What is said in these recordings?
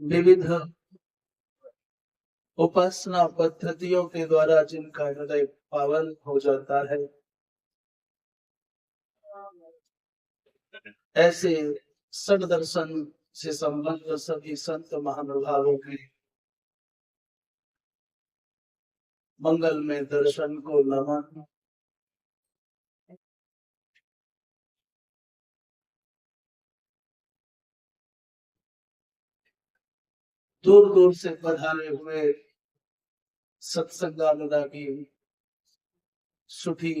विविध उपासना पद्धतियों के द्वारा जिनका हृदय पावन हो जाता है, ऐसे सद दर्शन से संबद्ध सभी संत महानुभावों के मंगल में दर्शन को नमन। दूर दूर से पधारे हुए सत्संगानुरागी सुखी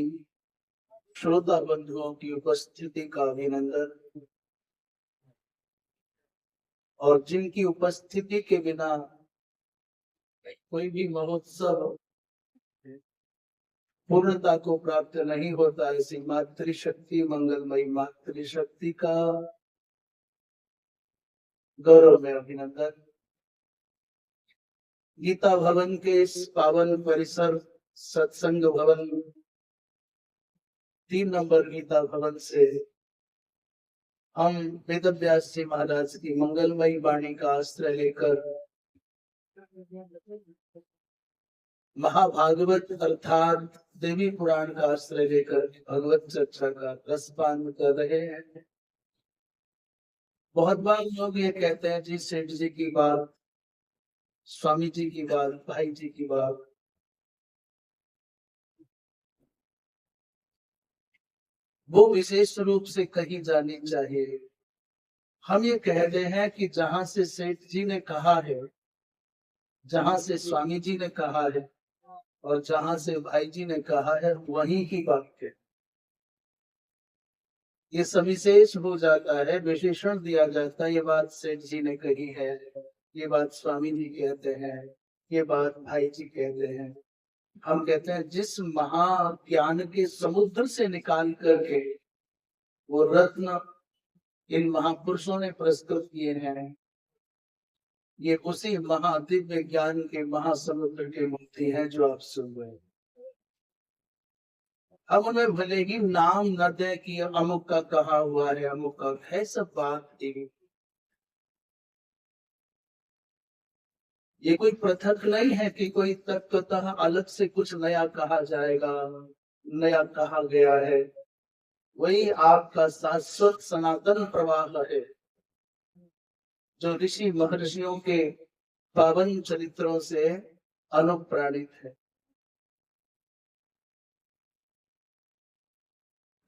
श्रोता बंधुओं की उपस्थिति का अभिनंदन, और जिनकी उपस्थिति के बिना कोई भी महोत्सव पूर्णता को प्राप्त नहीं होता, ऐसी मातृशक्ति, मंगलमयी मातृशक्ति का गौरव में अभिनंदन। गीता भवन के इस पावन परिसर सत्संग भवन 3 नंबर गीता भवन से हम वेदव्यास जी महाराज की मंगलमयी वाणी का आश्रय लेकर महाभागवत अर्थात देवी पुराण का आश्रय लेकर भगवत चर्चा का रसपान कर रहे हैं। बहुत बार लोग ये कहते हैं जी सेठ जी की बात, स्वामी जी की बात, भाई जी की बात, वो विशेष रूप से कही जानी चाहिए। हम ये कहते हैं कि जहां से सेठ जी ने कहा है, जहां से स्वामी जी ने कहा है और जहां से भाई जी ने कहा है, वहीं की बात है। ये सविशेष हो जाता है, विशेषण दिया जाता है। ये बात सेठ जी ने कही है, ये बात स्वामी जी कहते हैं, ये बात भाई जी कहते हैं। हम कहते हैं जिस महाज्ञान के समुद्र से निकाल करके वो रत्न इन महापुरुषों ने प्रस्तुत किए हैं, ये उसी महादिव्य ज्ञान के महासमुद्र के मूर्ति हैं जो आप सुन रहे हैं। अब उन्हें भले ही नाम न दे कि अमुक का कहा हुआ है, अमुक का है, सब बात एक। ये कोई पृथक नहीं है कि कोई तत्वतः अलग से कुछ नया कहा जाएगा, नया कहा गया है। वही आपका शाश्वत सनातन प्रवाह है जो ऋषि महर्षियों के पावन चरित्रों से अनुप्राणित है।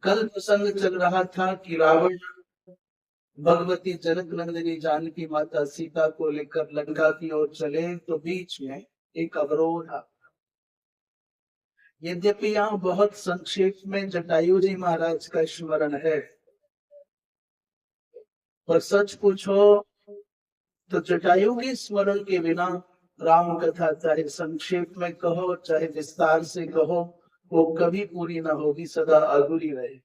कल प्रसंग चल रहा था कि रावण भगवती जनक नंदिनी जानकी माता सीता को लेकर लंका की ओर चले तो बीच में एक अवरोध आ। यद्यपि यहाँ बहुत संक्षेप में जटायु जी महाराज का स्मरण है, पर सच पूछो तो जटायु के स्मरण के बिना राम कथा चाहे संक्षेप में कहो चाहे विस्तार से कहो, वो कभी पूरी ना होगी, सदा अधूरी रहे।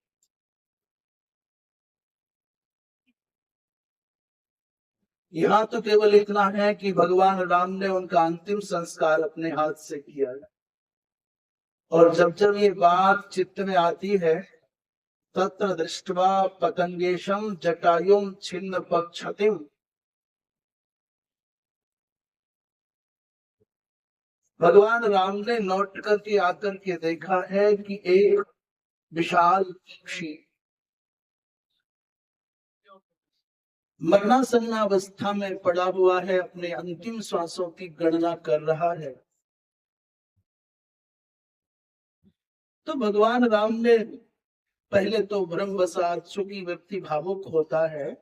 यहाँ तो केवल इतना है कि भगवान राम ने उनका अंतिम संस्कार अपने हाथ से किया है, और जब जब ये बात चित्त में आती है, तत्र दृष्ट्वा पतंगेशम जटायुम छिन्न पक्षतिम, भगवान राम ने लौट करके आकर के देखा है कि एक विशाल पक्षी मरणासन्न अवस्था में पड़ा हुआ है, अपने अंतिम श्वासों की गणना कर रहा है। तो भगवान राम ने पहले तो ब्रह्मवसात, चूंकि व्यक्ति भावुक होता है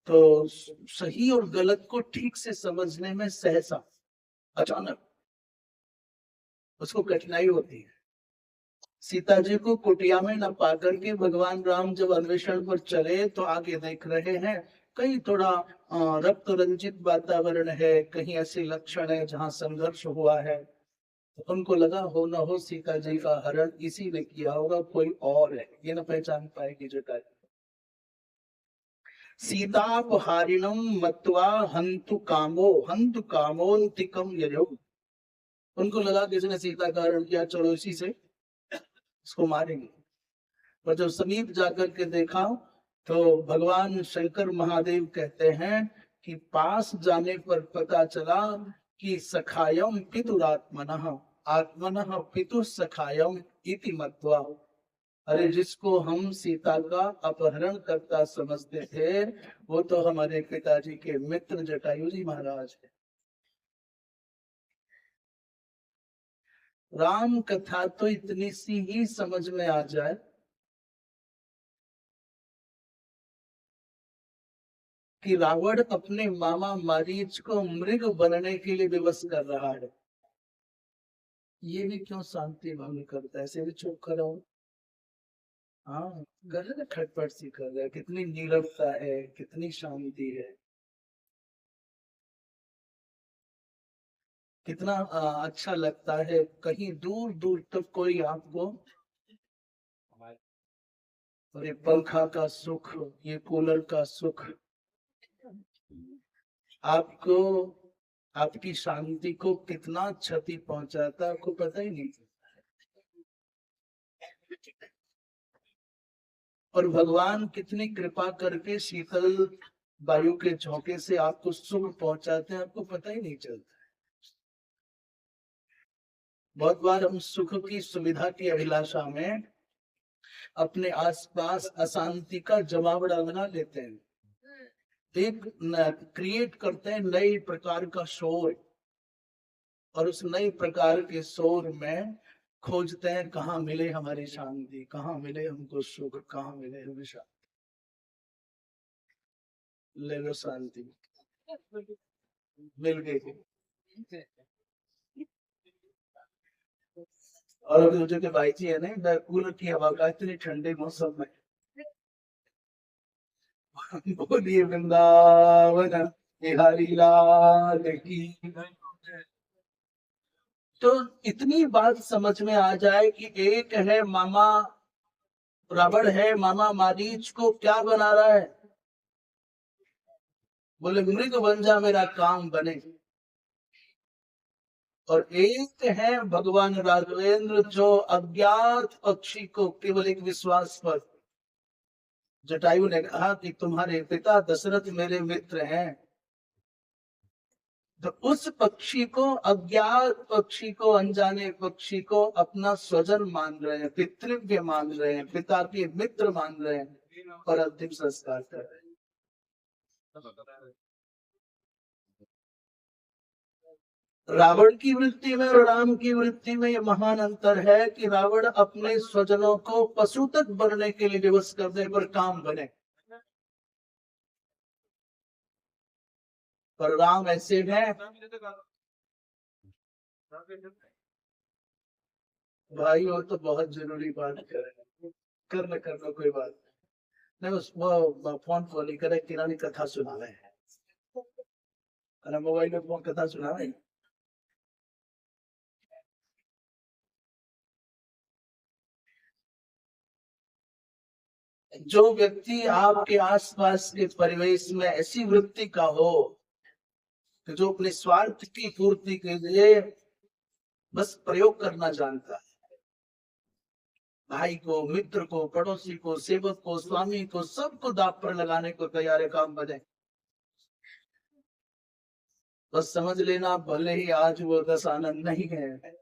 तो सही और गलत को ठीक से समझने में सहसा अचानक उसको कठिनाई होती है। सीता जी को कुटिया में न पाकर के भगवान राम जब अन्वेषण पर चले तो आगे देख रहे हैं कहीं थोड़ा रक्त रंजित वातावरण है, कहीं ऐसे लक्षण है जहां संघर्ष हुआ है। तो उनको लगा हो न हो सीता जी का हरण इसी ने किया होगा, कोई और है, ये न पहचान पाएगी जटायु। सीतापहारिणम मत्वा हंतु कामोन्तिकम यजो, उनको लगा किसी ने सीता का हरण किया, चलो इसी से इसको मारेंगे। पर जब समीप जाकर के देखा तो भगवान शंकर महादेव कहते हैं कि पास जाने पर पता चला कि सखायम पितुरात्मनः आत्मनः पितु सखायम इति मत्वा। अरे जिसको हम सीता का अपहरण करता समझते थे वो तो हमारे पिताजी के मित्र जटायु जी महाराज है। राम कथा तो इतनी सी ही समझ में आ जाए कि रावण अपने मामा मारीच को मृग बनने के लिए विवश कर रहा है। ये भी क्यों शांति भंग करता है, ऐसे भी चुप करो। हाँ, गलत खटपट सी कर रहा है, कितनी नीरवता है, कितनी शांति है, कितना अच्छा लगता है। कहीं दूर दूर तक कोई आपको, और ये पंखा का सुख, ये कूलर का सुख आपको, आपकी शांति को कितना क्षति पहुंचाता है आपको पता ही नहीं। और भगवान कितनी कृपा करके शीतल वायु के झोंके से आपको सुख पहुंचाते हैं आपको पता ही नहीं चलता। बहुत बार हम सुख की सुविधा की अभिलाषा में अपने आसपास अशांति का जमावड़ा बना लेते हैं, एक क्रिएट करते हैं नई प्रकार का शोर, और उस नई प्रकार के शोर में खोजते हैं कहाँ मिले हमारी शांति, कहाँ मिले हमको सुख, कहाँ मिले हमें शांति। ले लो शांति, मिल गई। और मुझे के भाई जी है ना, कूलर की हवा का इतने ठंडे मौसम में बोलिए वृंदावन बिहारी लाल की। तो इतनी बात समझ में आ जाए कि एक है मामा रावण है, मामा मारीच को क्या बना रहा है, बोले मृग बन जा मेरा काम बने। और एक है भगवान राघवेंद्र जो अज्ञात पक्षी को केवल एक विश्वास पर, जटायु ने कहा कि तुम्हारे पिता दशरथ मेरे मित्र हैं, तो उस पक्षी को, अज्ञात पक्षी को, अनजाने पक्षी को अपना स्वजन मान रहे हैं, पितृव्य मान रहे हैं, पिता के मित्र मान रहे हैं और अंतिम संस्कार कर रहे हैं। रावण की वृत्ति में और राम की वृत्ति में यह महान अंतर है कि रावण अपने स्वजनों को पशु तक बनने के लिए विवश करने पर काम बने, पर राम ऐसे हैं। भाई वो तो बहुत जरूरी बात करें, कर लो कोई बात नहीं। उस वो फोन को लेकर किरानी कथा सुना रहे हैं, मोबाइल में फोन कथा सुना रहे हैं। जो व्यक्ति आपके आसपास के परिवेश में ऐसी वृत्ति का हो कि जो अपने स्वार्थ की पूर्ति के लिए बस प्रयोग करना जानता है, भाई को, मित्र को, पड़ोसी को, सेवक को, स्वामी को, सबको दांव पर लगाने को तैयार है, काम बने, बस समझ लेना भले ही आज वो दशानंद नहीं है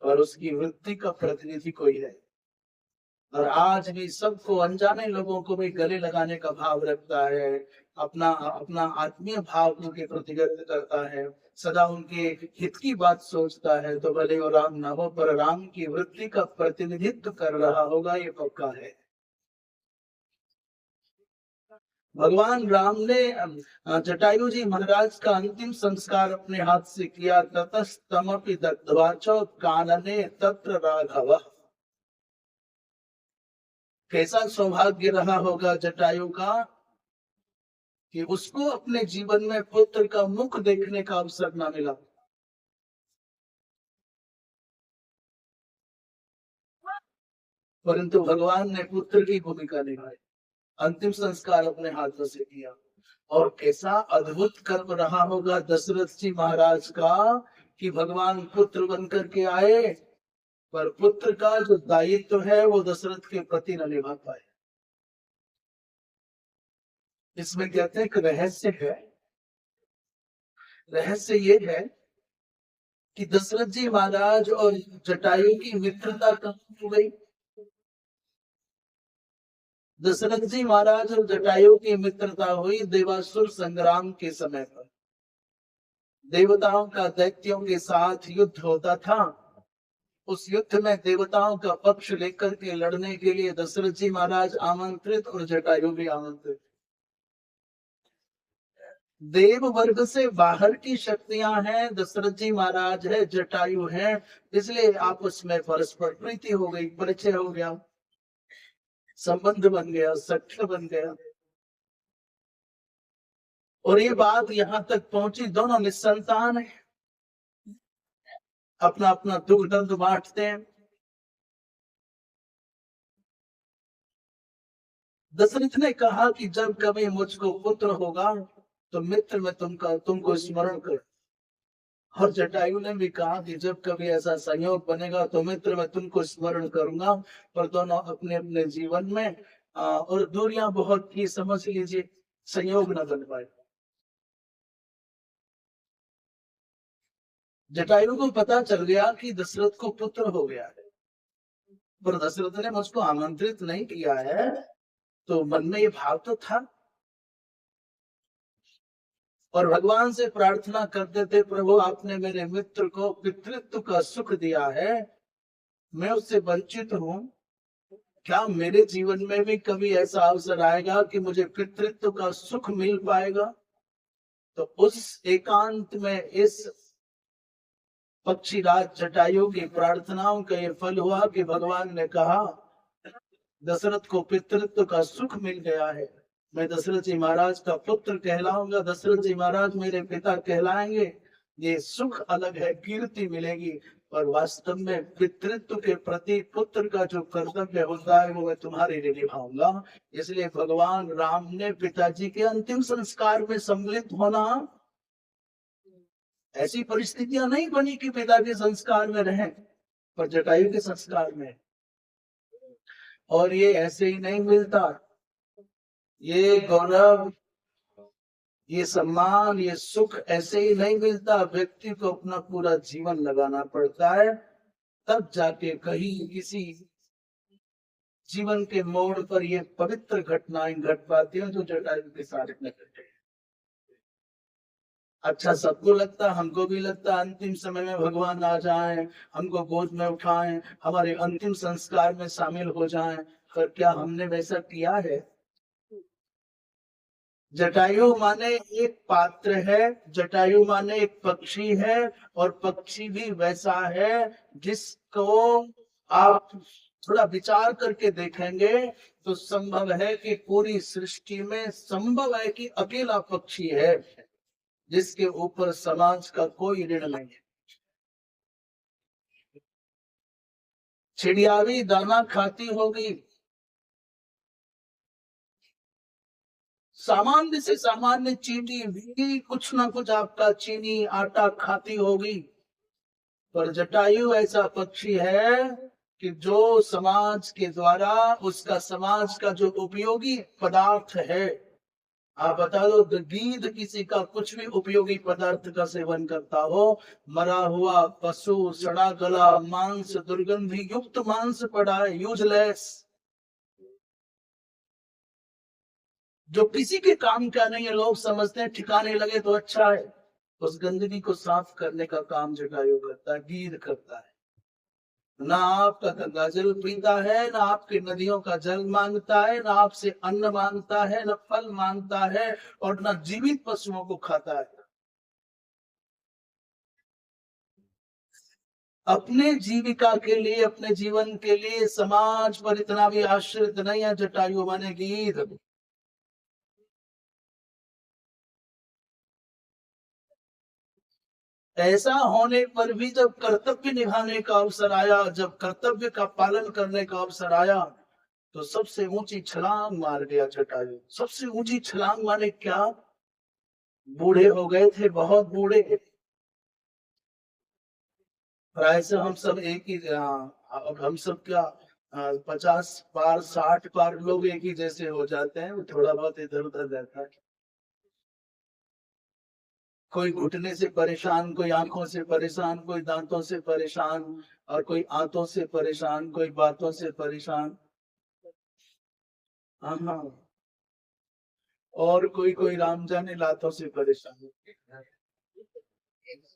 और उसकी वृत्ति का प्रतिनिधि कोई है, और आज भी सबको, अनजाने लोगों को भी गले लगाने का भाव रखता है, अपना अपना आत्मीय भाव उनके प्रति व्यक्त करता है, सदा उनके हित की बात सोचता है, तो भले वो राम ना हो पर राम की वृत्ति का प्रतिनिधित्व कर रहा होगा, ये पक्का है। भगवान राम ने जटायु जी महाराज का अंतिम संस्कार अपने हाथ से किया। ततस्तमपि दग्ध्वाचो कानने तत्र राघव। कैसा सौभाग्य रहा होगा जटायु का कि उसको अपने जीवन में पुत्र का मुख देखने का अवसर न मिला, परंतु भगवान ने पुत्र की भूमिका निभाई, अंतिम संस्कार अपने हाथों से किया। और कैसा अद्भुत कर्म रहा होगा दशरथ जी महाराज का कि भगवान पुत्र बनकर के आए, पर पुत्र का जो दायित्व है वो दशरथ के प्रति न निभा पाए। इसमें कहते हैं कि रहस्य है रहस्य ये है कि दशरथ जी महाराज और जटायु की मित्रता कहाँ हो गई। दशरथ जी महाराज और जटायु की मित्रता हुई देवासुर संग्राम के समय पर। देवताओं का दैत्यों के साथ युद्ध होता था। उस युद्ध में देवताओं का पक्ष लेकर के लड़ने के लिए दशरथ जी महाराज आमंत्रित और जटायु भी आमंत्रित। देव वर्ग से बाहर की शक्तियां हैं, दशरथ जी महाराज है, जटायु है, इसलिए आपस में परस्पर प्रीति हो गई, परिचय हो गया, संबंध बन गया, सख्य बन गया। और ये बात यहां तक पहुंची, दोनों निसंतान है, अपना अपना दुख दर्द बांटते हैं। दशरथ ने कहा कि जब कभी मुझको पुत्र होगा तो मित्र में तुमको स्मरण कर। और जटायु ने भी कहा कि जब कभी ऐसा संयोग बनेगा तो मित्र मैं तुमको स्मरण करूंगा। पर दोनों अपने अपने जीवन में और दूरियां बहुत थी, समझ लीजिए, संयोग न बन पाए। जटायु को पता चल गया कि दशरथ को पुत्र हो गया है, पर दशरथ ने मुझको आमंत्रित नहीं किया है, तो मन में ये भाव तो था। और भगवान से प्रार्थना करते थे, प्रभु आपने मेरे मित्र को पितृत्व का सुख दिया है, मैं उससे वंचित हूं, क्या मेरे जीवन में भी कभी ऐसा अवसर आएगा कि मुझे पितृत्व का सुख मिल पाएगा। तो उस एकांत में इस पक्षीराज जटायु की प्रार्थनाओं का ये फल हुआ कि भगवान ने कहा दशरथ को पितृत्व का सुख मिल गया है, मैं दशरथ जी महाराज का पुत्र कहलाऊंगा, दशरथ जी महाराज मेरे पिता कहलाएंगे। ये सुख अलग है, कीर्ति मिलेगी, और वास्तव में पितृत्व के प्रति पुत्र का जो कर्तव्य होता है वो मैं तुम्हारे लिए निभाऊंगा। इसलिए भगवान राम ने पिताजी के अंतिम संस्कार में सम्मिलित होना, ऐसी परिस्थितियां नहीं बनी कि पिता के संस्कार में रहें, पर जटायु के संस्कार में। और ये ऐसे ही नहीं मिलता, ये गौरव, ये सम्मान, ये सुख ऐसे ही नहीं मिलता, व्यक्ति को अपना पूरा जीवन लगाना पड़ता है, तब जाके कहीं किसी जीवन के मोड़ पर ये पवित्र घटनाएं घट पाती हैं जो जटायु के साथ में घटे। अच्छा सबको लगता, हमको भी लगता अंतिम समय में भगवान आ जाएं, हमको गोद में उठाएं, हमारे अंतिम संस्कार में शामिल हो जाएं, पर क्या हमने वैसा किया है। जटायु माने एक पात्र है, जटायु माने एक पक्षी है, और पक्षी भी वैसा है जिसको आप थोड़ा विचार करके देखेंगे तो संभव है कि पूरी सृष्टि में संभव है कि अकेला पक्षी है जिसके ऊपर समाज का कोई ऋण नहीं है। चिड़िया भी दाना खाती होगी, सामान्य से सामान्य चींटी भी कुछ ना कुछ आपका चीनी आटा खाती होगी, पर जटायु ऐसा पक्षी है कि जो समाज के द्वारा उसका समाज का जो उपयोगी पदार्थ है, आप बता दो गीध किसी का कुछ भी उपयोगी पदार्थ का सेवन करता हो, मरा हुआ पशु, सड़ा गला मांस, दुर्गंधि युक्त मांस पड़ा है, यूजलेस, जो किसी के काम का नहीं है, लोग समझते हैं ठिकाने लगे तो अच्छा है, उस गंदगी को साफ करने का काम जटायु करता है, गीध करता है। ना आपका गंगा जल पीता है, ना आपकी नदियों का जल मांगता है, ना आपसे अन्न मांगता है, ना फल मांगता है, और ना जीवित पशुओं को खाता है। अपने जीविका के लिए, अपने जीवन के लिए समाज पर इतना भी आश्रित नहीं है जटायु माने गीध। ऐसा होने पर भी जब कर्तव्य निभाने का अवसर आया, जब कर्तव्य का पालन करने का अवसर आया, तो सबसे ऊंची छलांग मार गया जटायु। सबसे ऊंची छलांग माने क्या, बूढ़े हो गए थे, बहुत बूढ़े। प्राय से हम सब एक ही, अब हम सब क्या 50 बार 60 बार लोग एक ही जैसे हो जाते हैं, थोड़ा बहुत इधर उधर रहता है। कोई घुटने से परेशान, कोई आंखों से परेशान, कोई दांतों से परेशान, और कोई आंतों से परेशान, कोई बातों से परेशान। हाँ हाँ। और कोई कोई राम जाने लातों से परेशान,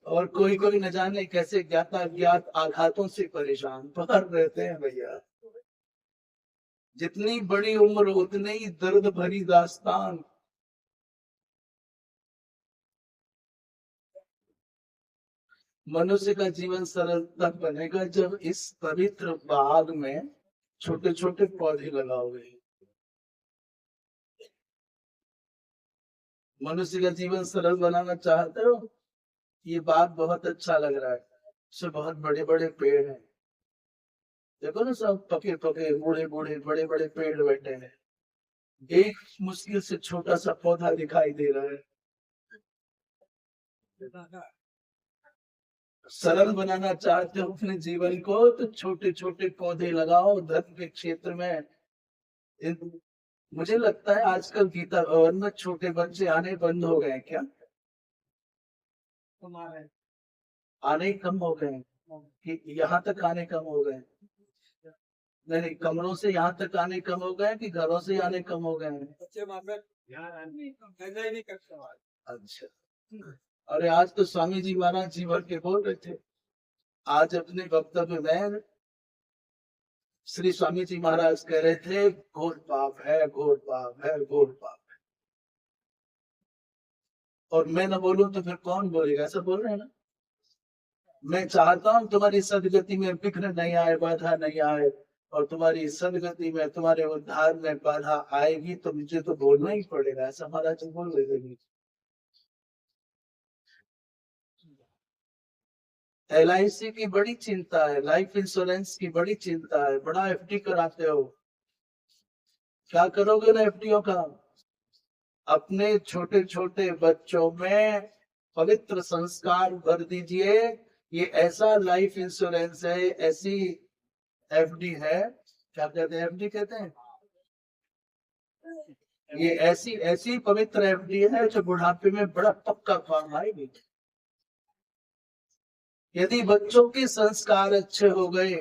और कोई कोई न जाने कैसे ज्ञात अज्ञात आघातों से परेशान पर रहते हैं भैया। जितनी बड़ी उम्र उतनी ही दर्द भरी दास्तान। मनुष्य का जीवन सरल तब बनेगा जब इस पवित्र बाग में छोटे छोटे पौधे लगाओगे। मनुष्य का जीवन सरल बनाना चाहते हो? ये बाग बहुत अच्छा लग रहा है, इसमें बहुत बड़े बड़े पेड़ हैं। देखो ना, सब पके पके बूढ़े बूढ़े बड़े बड़े पेड़ बैठे हैं, एक मुश्किल से छोटा सा पौधा दिखाई दे रहा है। सरल बनाना चाहते हो अपने जीवन को तो छोटे छोटे पौधे लगाओ धर्म के क्षेत्र में। मुझे लगता है आजकल गीता भवन में छोटे बच्चे आने बंद हो गए क्या? आने कम हो गए कि यहाँ तक आने कम हो गए? नहीं नहीं, कमरों से यहाँ तक आने कम हो गए कि घरों से आने कम हो गए? अच्छा। अरे आज तो स्वामी जी महाराज जी भर के बोल रहे थे। आज अपने वक्तव्य में श्री स्वामी जी महाराज कह रहे थे घोर पाप है, घोर पाप है, घोर पाप है। और मैं न बोलूं तो फिर कौन बोलेगा? ऐसा बोल रहे हैं ना। मैं चाहता हूं तुम्हारी सदगति में विघ्न नहीं आए, बाधा नहीं आए, और तुम्हारी सदगति में, तुम्हारे उद्धार में बाधा आएगी तो मुझे तो बोलना ही पड़ेगा। ऐसा महाराज बोल रहे थे। LIC की बड़ी चिंता है, लाइफ इंश्योरेंस की बड़ी चिंता है। बड़ा FD कराते हो, क्या करोगे ना FDओ का? अपने छोटे छोटे बच्चों में पवित्र संस्कार भर दीजिए। ये ऐसा लाइफ इंश्योरेंस है, ऐसी FD है, क्या कहते हैं, FD कहते हैं, ये ऐसी ऐसी पवित्र FD है जो बुढ़ापे में बड़ा पक्का काम आएगी। यदि बच्चों के संस्कार अच्छे हो गए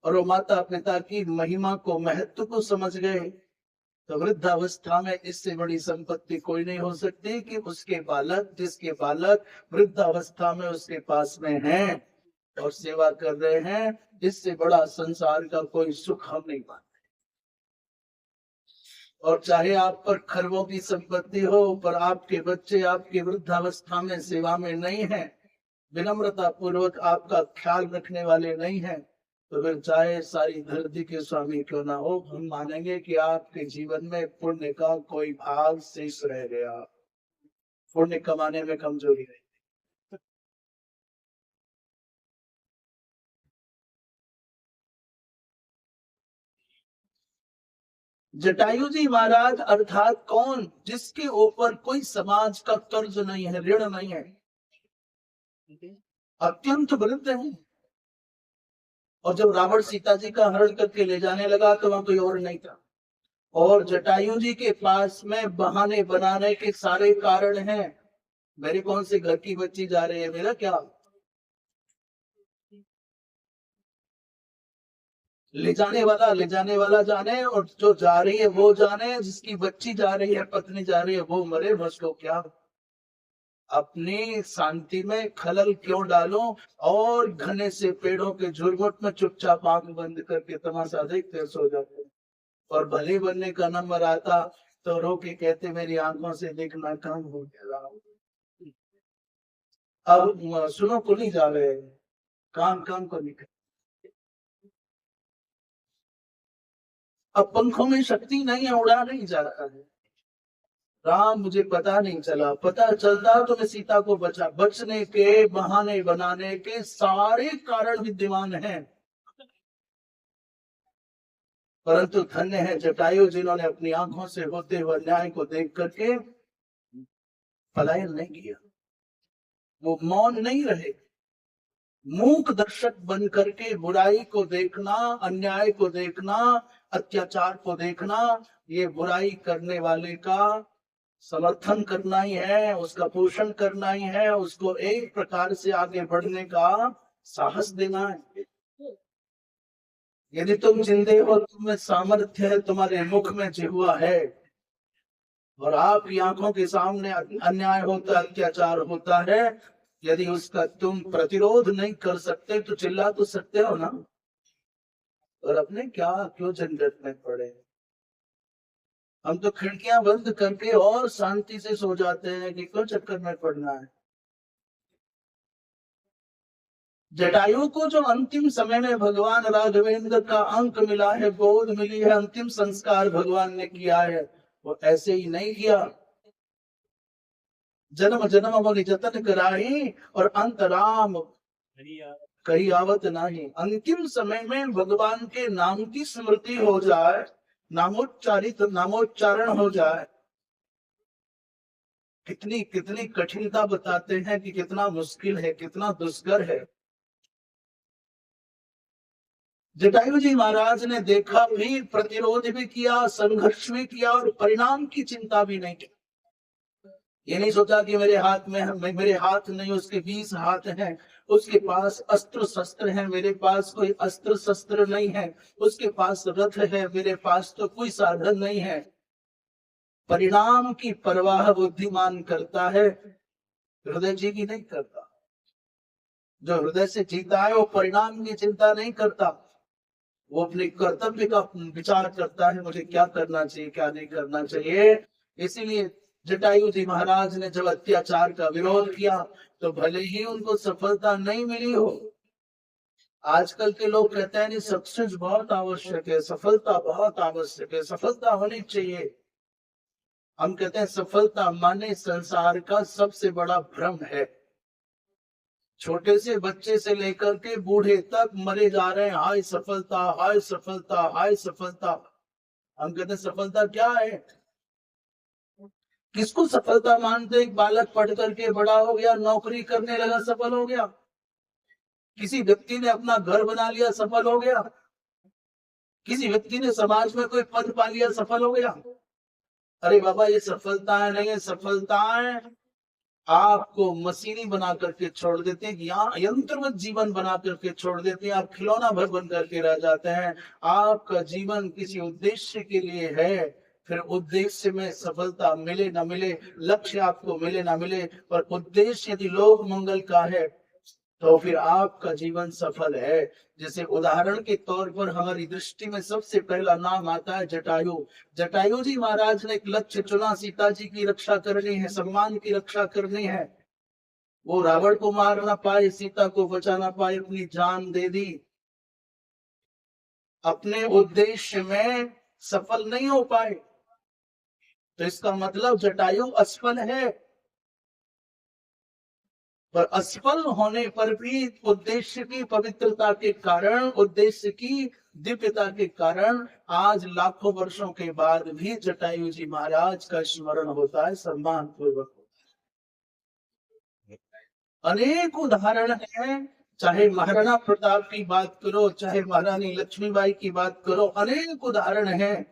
और वो माता पिता की महिमा को, महत्व को समझ गए, तो वृद्धावस्था में इससे बड़ी संपत्ति कोई नहीं हो सकती कि उसके बालक, जिसके बालक वृद्धावस्था में उसके पास में हैं और सेवा कर रहे हैं, इससे बड़ा संसार का कोई सुख हम नहीं पाते। और चाहे आप पर खरबों की संपत्ति हो, पर आपके बच्चे आपके वृद्धावस्था में सेवा में नहीं है, विनम्रता पूर्वक आपका ख्याल रखने वाले नहीं है, तो फिर चाहे सारी धरती के स्वामी क्यों ना हो, हम मानेंगे कि आपके जीवन में पुण्य का कोई भाग शेष रह गया, पुण्य कमाने में कमजोरी रही। जटायु जी महाराज अर्थात कौन? जिसके ऊपर कोई समाज का कर्ज नहीं है, ऋण नहीं है, अत्यंत वृद्ध है। और जब रावण सीता जी का हरण करके ले जाने लगा तो वहां कोई और नहीं था, और जटायु जी के पास में बहाने बनाने के सारे कारण हैं। मेरे कौन से घर की बच्ची जा रही है, मेरा क्या? ले जाने वाला जाने, और जो जा रही है वो जाने, जिसकी बच्ची जा रही है, पत्नी जा रही है, वो मरे, बस को क्या। अपनी शांति में खलल क्यों डालो, और घने से पेड़ों के झुरमुट में चुपचाप आंख बंद करके तमाशा देखते सो जाते। और भले बनने का नंबर आता तो रो के कहते मेरी आंखों से देखना कम हो गया। अब सुनो पुलिस जा रहे हैं, काम काम को निकल। अब पंखों में शक्ति नहीं है, उड़ा नहीं जा रहा है। राम मुझे पता नहीं चला, पता चलता तो मैं सीता को बचने के बहाने बनाने के सारे कारण विद्यमान हैं। परंतु धन्य है जटायु जिन्होंने अपनी आंखों से होते हुए न्याय को देख करके पलायन नहीं किया, वो मौन नहीं रहे। मूक दर्शक बन करके बुराई को देखना, अन्याय को देखना, अत्याचार को देखना, ये बुराई करने वाले का समर्थन करना ही है, उसका पोषण करना ही है, उसको एक प्रकार से आगे बढ़ने का साहस देना है। यदि तुम जिंदे हो, तुम में सामर्थ्य है, तुम्हारे मुख में जिह्वा है, और आपकी आंखों के सामने अन्याय होता, अत्याचार होता है, यदि उसका तुम प्रतिरोध नहीं कर सकते तो चिल्ला तो सकते हो ना। और अपने क्या क्यों झंझट में पड़े। हम तो खिड़कियां बंद करके और शांति से सो जाते हैं कि क्यों चक्कर में पड़ना है। जटायु को जो अंतिम समय में भगवान राघवेंद्र का अंक मिला है, गोद मिली है, अंतिम संस्कार भगवान ने किया है, वो ऐसे ही नहीं किया। जन्म जन्म मोहि जतन कराही और अंतराम कही आवत नहीं। अंतिम समय में भगवान के नाम की स्मृति हो जाए, नामोच्चारण हो जाए, कितनी कितनी कठिनता बताते हैं कि कितना मुश्किल है, कितना दुष्कर है। जटायु जी महाराज ने देखा भी, प्रतिरोध भी किया, संघर्ष भी किया, और परिणाम की चिंता भी नहीं की। ये नहीं सोचा कि मेरे हाथ में, मेरे हाथ नहीं, उसके 20 हाथ हैं, उसके पास अस्त्र शस्त्र हैं, मेरे पास कोई अस्त्र शस्त्र नहीं है, उसके पास रथ है, मेरे पास तो कोई साधन नहीं है। परिणाम की परवाह बुद्धिमान करता है, हृदय जी की नहीं करता। जो हृदय से जीता है वो परिणाम की चिंता नहीं करता, वो अपने कर्तव्य का विचार करता है, मुझे क्या करना चाहिए, क्या नहीं करना चाहिए। इसीलिए जटायु जी महाराज ने जब अत्याचार का विरोध किया, तो भले ही उनको सफलता नहीं मिली हो। आजकल के लोग कहते हैं सक्सेस बहुत आवश्यक है, सफलता बहुत आवश्यक है, सफलता होनी चाहिए। हम कहते हैं सफलता माने संसार का सबसे बड़ा भ्रम है। छोटे से बच्चे से लेकर के बूढ़े तक मरे जा रहे हैं, हाय सफलता, हाय सफलता, हाय सफलता। हम कहते हैं सफलता क्या है? किसको सफलता मानते? एक बालक पढ़ करके बड़ा हो गया, नौकरी करने लगा, सफल हो गया। किसी व्यक्ति ने अपना घर बना लिया, सफल हो गया। किसी व्यक्ति ने समाज में कोई पद पा लिया, सफल हो गया। अरे बाबा, ये सफलताएं नहीं है। सफलताएं आपको मशीनी बना करके छोड़ देते हैं, यहाँ यंत्रवत जीवन बना करके छोड़ देते हैं, आप खिलौना भर बन करके रह जाते हैं। आपका जीवन किसी उद्देश्य के लिए है, फिर उद्देश्य में सफलता मिले ना मिले, लक्ष्य आपको मिले ना मिले, पर उद्देश्य यदि लोक मंगल का है तो फिर आपका जीवन सफल है। जैसे उदाहरण के तौर पर हमारी दृष्टि में सबसे पहला नाम आता है जटायु। जटायु जी महाराज ने एक लक्ष्य चुना, सीता जी की रक्षा करनी है, सम्मान की रक्षा करनी है। वो रावण को मार ना पाए, सीता को बचा ना पाए, अपनी जान दे दी। अपने उद्देश्य में सफल नहीं हो पाए, तो इसका मतलब जटायु असफल है। पर असफल होने पर भी उद्देश्य की पवित्रता के कारण, उद्देश्य की दिव्यता के कारण आज लाखों वर्षों के बाद भी जटायु जी महाराज का स्मरण होता है, सम्मान पूर्वक। अनेक उदाहरण हैं, चाहे महाराणा प्रताप की बात करो, चाहे महारानी लक्ष्मीबाई की बात करो, अनेक उदाहरण हैं।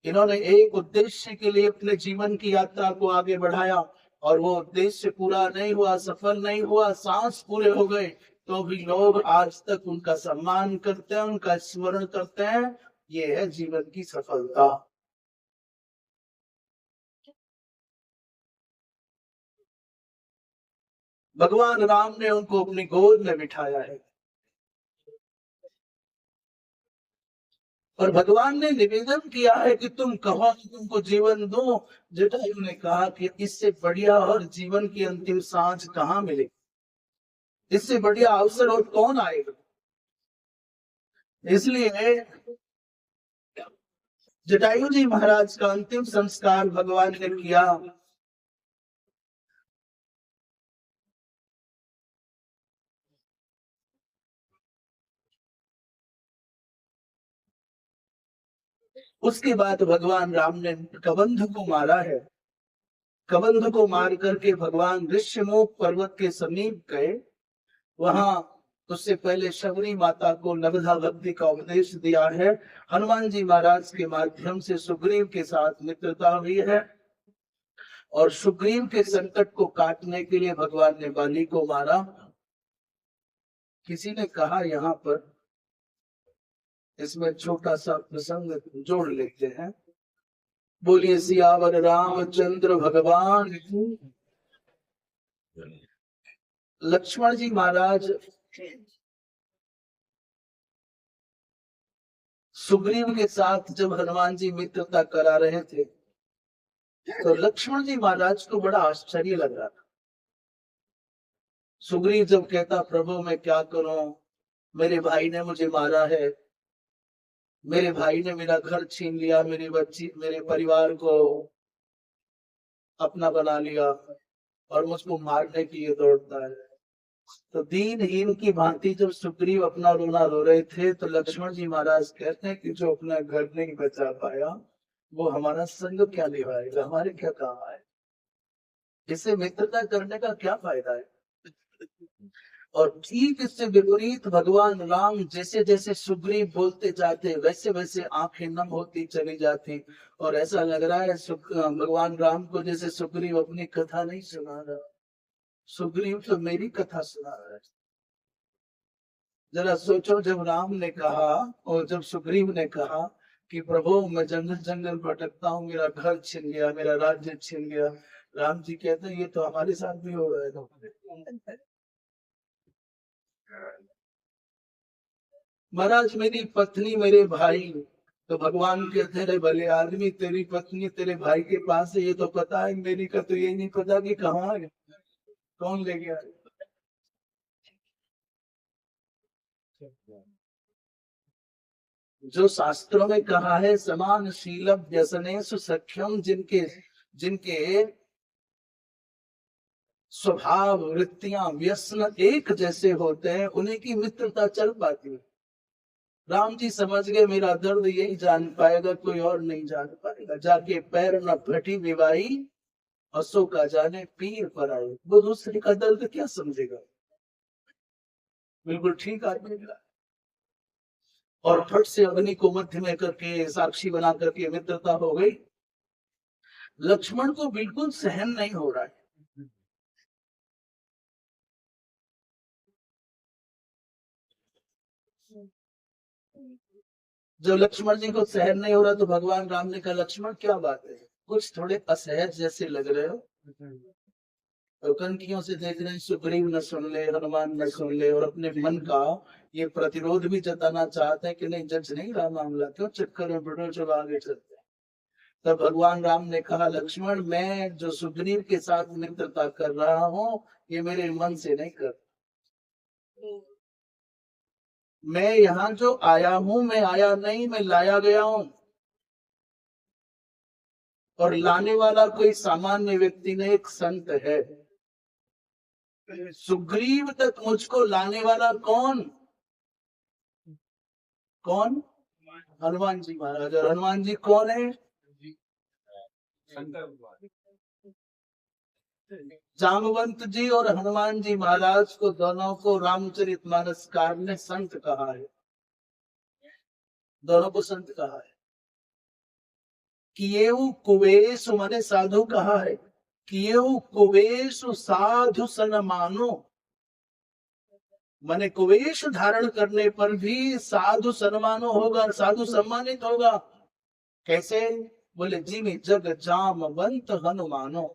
इन्होंने एक उद्देश्य के लिए अपने जीवन की यात्रा को आगे बढ़ाया, और वो उद्देश्य पूरा नहीं हुआ, सफल नहीं हुआ, सांस पूरे हो गए, तो भी लोग आज तक उनका सम्मान करते हैं, उनका स्मरण करते हैं। ये है जीवन की सफलता। भगवान राम ने उनको अपनी गोद में बिठाया है, और भगवान ने निवेदन किया है कि तुम कहो कि तुमको जीवन दो। जटायु ने कहा कि इससे बढ़िया और जीवन की अंतिम सांस कहाँ मिलेगी, इससे बढ़िया अवसर और कौन आएगा। इसलिए जटायु जी महाराज का अंतिम संस्कार भगवान ने किया। उसके बाद भगवान राम ने कबंध को मारा है। कबंध को मार करके भगवान ऋष्यमुख पर्वत के समीप गए। वहां उससे पहले शबरी माता को नवधा भक्ति का उपदेश दिया है। हनुमान जी महाराज के माध्यम से सुग्रीव के साथ मित्रता हुई है। और सुग्रीव के संकट को काटने के लिए भगवान ने बाली को मारा। किसी ने कहा यहाँ पर, इसमें छोटा सा प्रसंग जोड़ लेते हैं। बोलिए सियावर रामचंद्र भगवान की। लक्ष्मण जी महाराज सुग्रीव के साथ जब हनुमान जी मित्रता करा रहे थे तो लक्ष्मण जी महाराज को बड़ा आश्चर्य लग रहा था। सुग्रीव जब कहता प्रभु मैं क्या करूं, मेरे भाई ने मुझे मारा है, मेरे भाई ने मेरा घर छीन लिया, मेरी बच्ची मेरे परिवार को अपना बना लिया और मुझको मारने के लिए दौड़ता है। तो दीनहीन की भांति जब सुग्रीव अपना रोना रो रहे थे तो लक्ष्मण जी महाराज कहते हैं कि जो अपना घर नहीं बचा पाया वो हमारा संग क्या निभाएगा, हमारे क्या काम आए, इससे मित्रता करने का क्या फायदा है। और ठीक इससे विपरीत भगवान राम जैसे जैसे सुग्रीव बोलते जाते वैसे वैसे आंखें नम होती चली जाती और ऐसा लग रहा है भगवान राम को जैसे सुग्रीव अपनी कथा नहीं सुना रहा, सुग्रीव तो मेरी कथा सुना रहा है। जरा सोचो, जब राम ने कहा और जब सुग्रीव ने कहा कि प्रभु मैं जंगल जंगल भटकता हूँ, मेरा घर छिन गया, मेरा राज्य छिन गया, राम जी कहते हैं ये तो हमारे साथ भी हो रहा है। महाराज मेरी पत्नी मेरे भाई, तो भगवान कहते रहे भले आदमी तेरी पत्नी तेरे भाई के पास है, ये तो पता है, मेरी का तो ये नहीं पता कि कहाँ है, कौन ले गया। जो शास्त्रों में कहा है समान शीलम व्यसनेषु सख्यम, जिनके जिनके स्वभाव वृत्तियां व्यसन एक जैसे होते हैं उन्हीं की मित्रता चल पाती है। राम जी समझ गए मेरा दर्द यही जान पाएगा, कोई और नहीं जान पाएगा। जाके पैर न फटी विवाही असो का जाने पीर पर आए, वो दूसरे का दर्द क्या समझेगा। बिल्कुल ठीक आदमी मिला और फट से अग्नि को मध्य में करके साक्षी बना करके मित्रता हो गई। लक्ष्मण को बिल्कुल सहन नहीं हो रहा है। जब लक्ष्मण जी को सहन नहीं हो रहा तो भगवान राम ने कहा लक्ष्मण क्या बात है, कुछ थोड़े असहज जैसे लग रहे हो। तो कनखियों से देख रहे हैं सुग्रीव न सुन ले, हनुमान न सुन ले और अपने मन का ये प्रतिरोध भी जताना चाहते हैं कि नहीं जज नहीं रहा मामला, क्यों चक्कर में पड़ो, चलो आगे चलते हैं। तब भगवान राम ने कहा लक्ष्मण मैं जो सुग्रीव के साथ मित्रता कर रहा हूँ ये मेरे मन से नहीं कर, मैं यहाँ जो आया हूँ मैं आया नहीं, मैं लाया गया हूँ। और लाने वाला कोई सामान्य व्यक्ति नहीं, एक संत है। सुग्रीव तक मुझको लाने वाला कौन, कौन, हनुमान जी महाराज। और हनुमान जी कौन है, जामवंत जी और हनुमान जी महाराज को दोनों को रामचरितमानसकार ने संत कहा है, दोनों को संत कहा है। किएउ कुबेश माने साधु कहा है, किएउ कुबेश साधु सन मानो, माने कुवेश धारण करने पर भी साधु सम्मानो होगा, साधु सम्मानित होगा। कैसे, बोले जिमी जग जामवंत हनुमानो।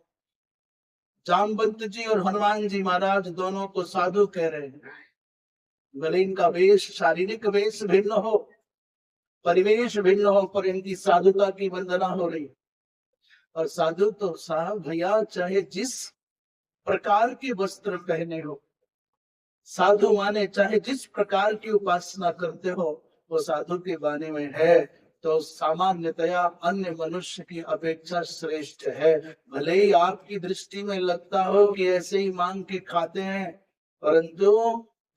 जामवंत जी और हनुमान जी महाराज दोनों को साधु कह रहे हैं। भले इनका वेश शारीरिक वेश भिन्न हो, परिवेश भिन्न हो, पर इनकी साधुता की वंदना हो रही। और साधु तो साहब भैया चाहे जिस प्रकार के वस्त्र पहने हो, साधु माने चाहे जिस प्रकार की उपासना करते हो वो साधु के बारे में है तो सामान्यतया अन्य मनुष्य की अपेक्षा श्रेष्ठ है। भले ही आपकी दृष्टि में लगता हो कि ऐसे ही मांग के खाते हैं, परंतु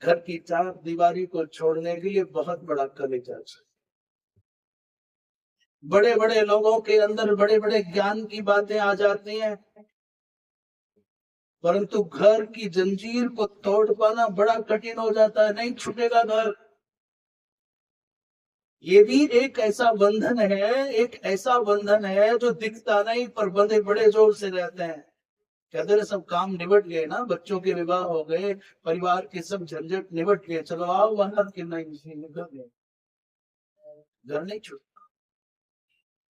घर की चार दीवारी को छोड़ने के लिए बहुत बड़ा कलेजा चाहिए। बड़े बड़े लोगों के अंदर बड़े बड़े ज्ञान की बातें आ जाती हैं, परंतु घर की जंजीर को तोड़ पाना बड़ा कठिन हो जाता है, नहीं छूटेगा घर। ये भी एक ऐसा बंधन है, एक ऐसा बंधन है जो दिखता नहीं पर बंधे बड़े जोर से रहते हैं। कहते हैं सब काम निबट गए ना, बच्चों के विवाह हो गए, परिवार के सब झंझट निबट गए, चलो आओ बाहर के, नहीं निकल गए, घर नहीं छूट।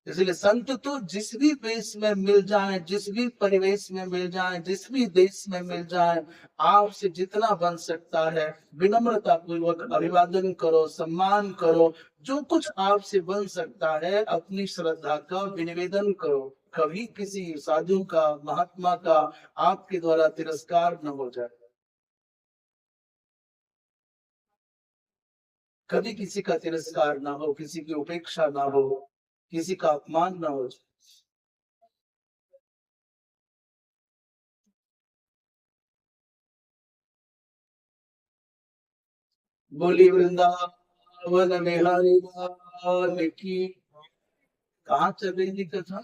इसलिए संत तो जिस भी देश में मिल जाए, जिस भी परिवेश में मिल जाए, जिस भी देश में मिल जाए, आपसे जितना बन सकता है विनम्रता पूर्वक अभिवादन करो, सम्मान करो। जो कुछ आपसे बन सकता है अपनी श्रद्धा का विनिवेदन करो। कभी किसी साधु का, महात्मा का आपके द्वारा तिरस्कार न हो जाए, कभी किसी का तिरस्कार ना हो, किसी की उपेक्षा ना हो, किसी का अपमान ना हो। बोली वृंदावन बिहारी लाल की। कहाँ चल रही थी कथा?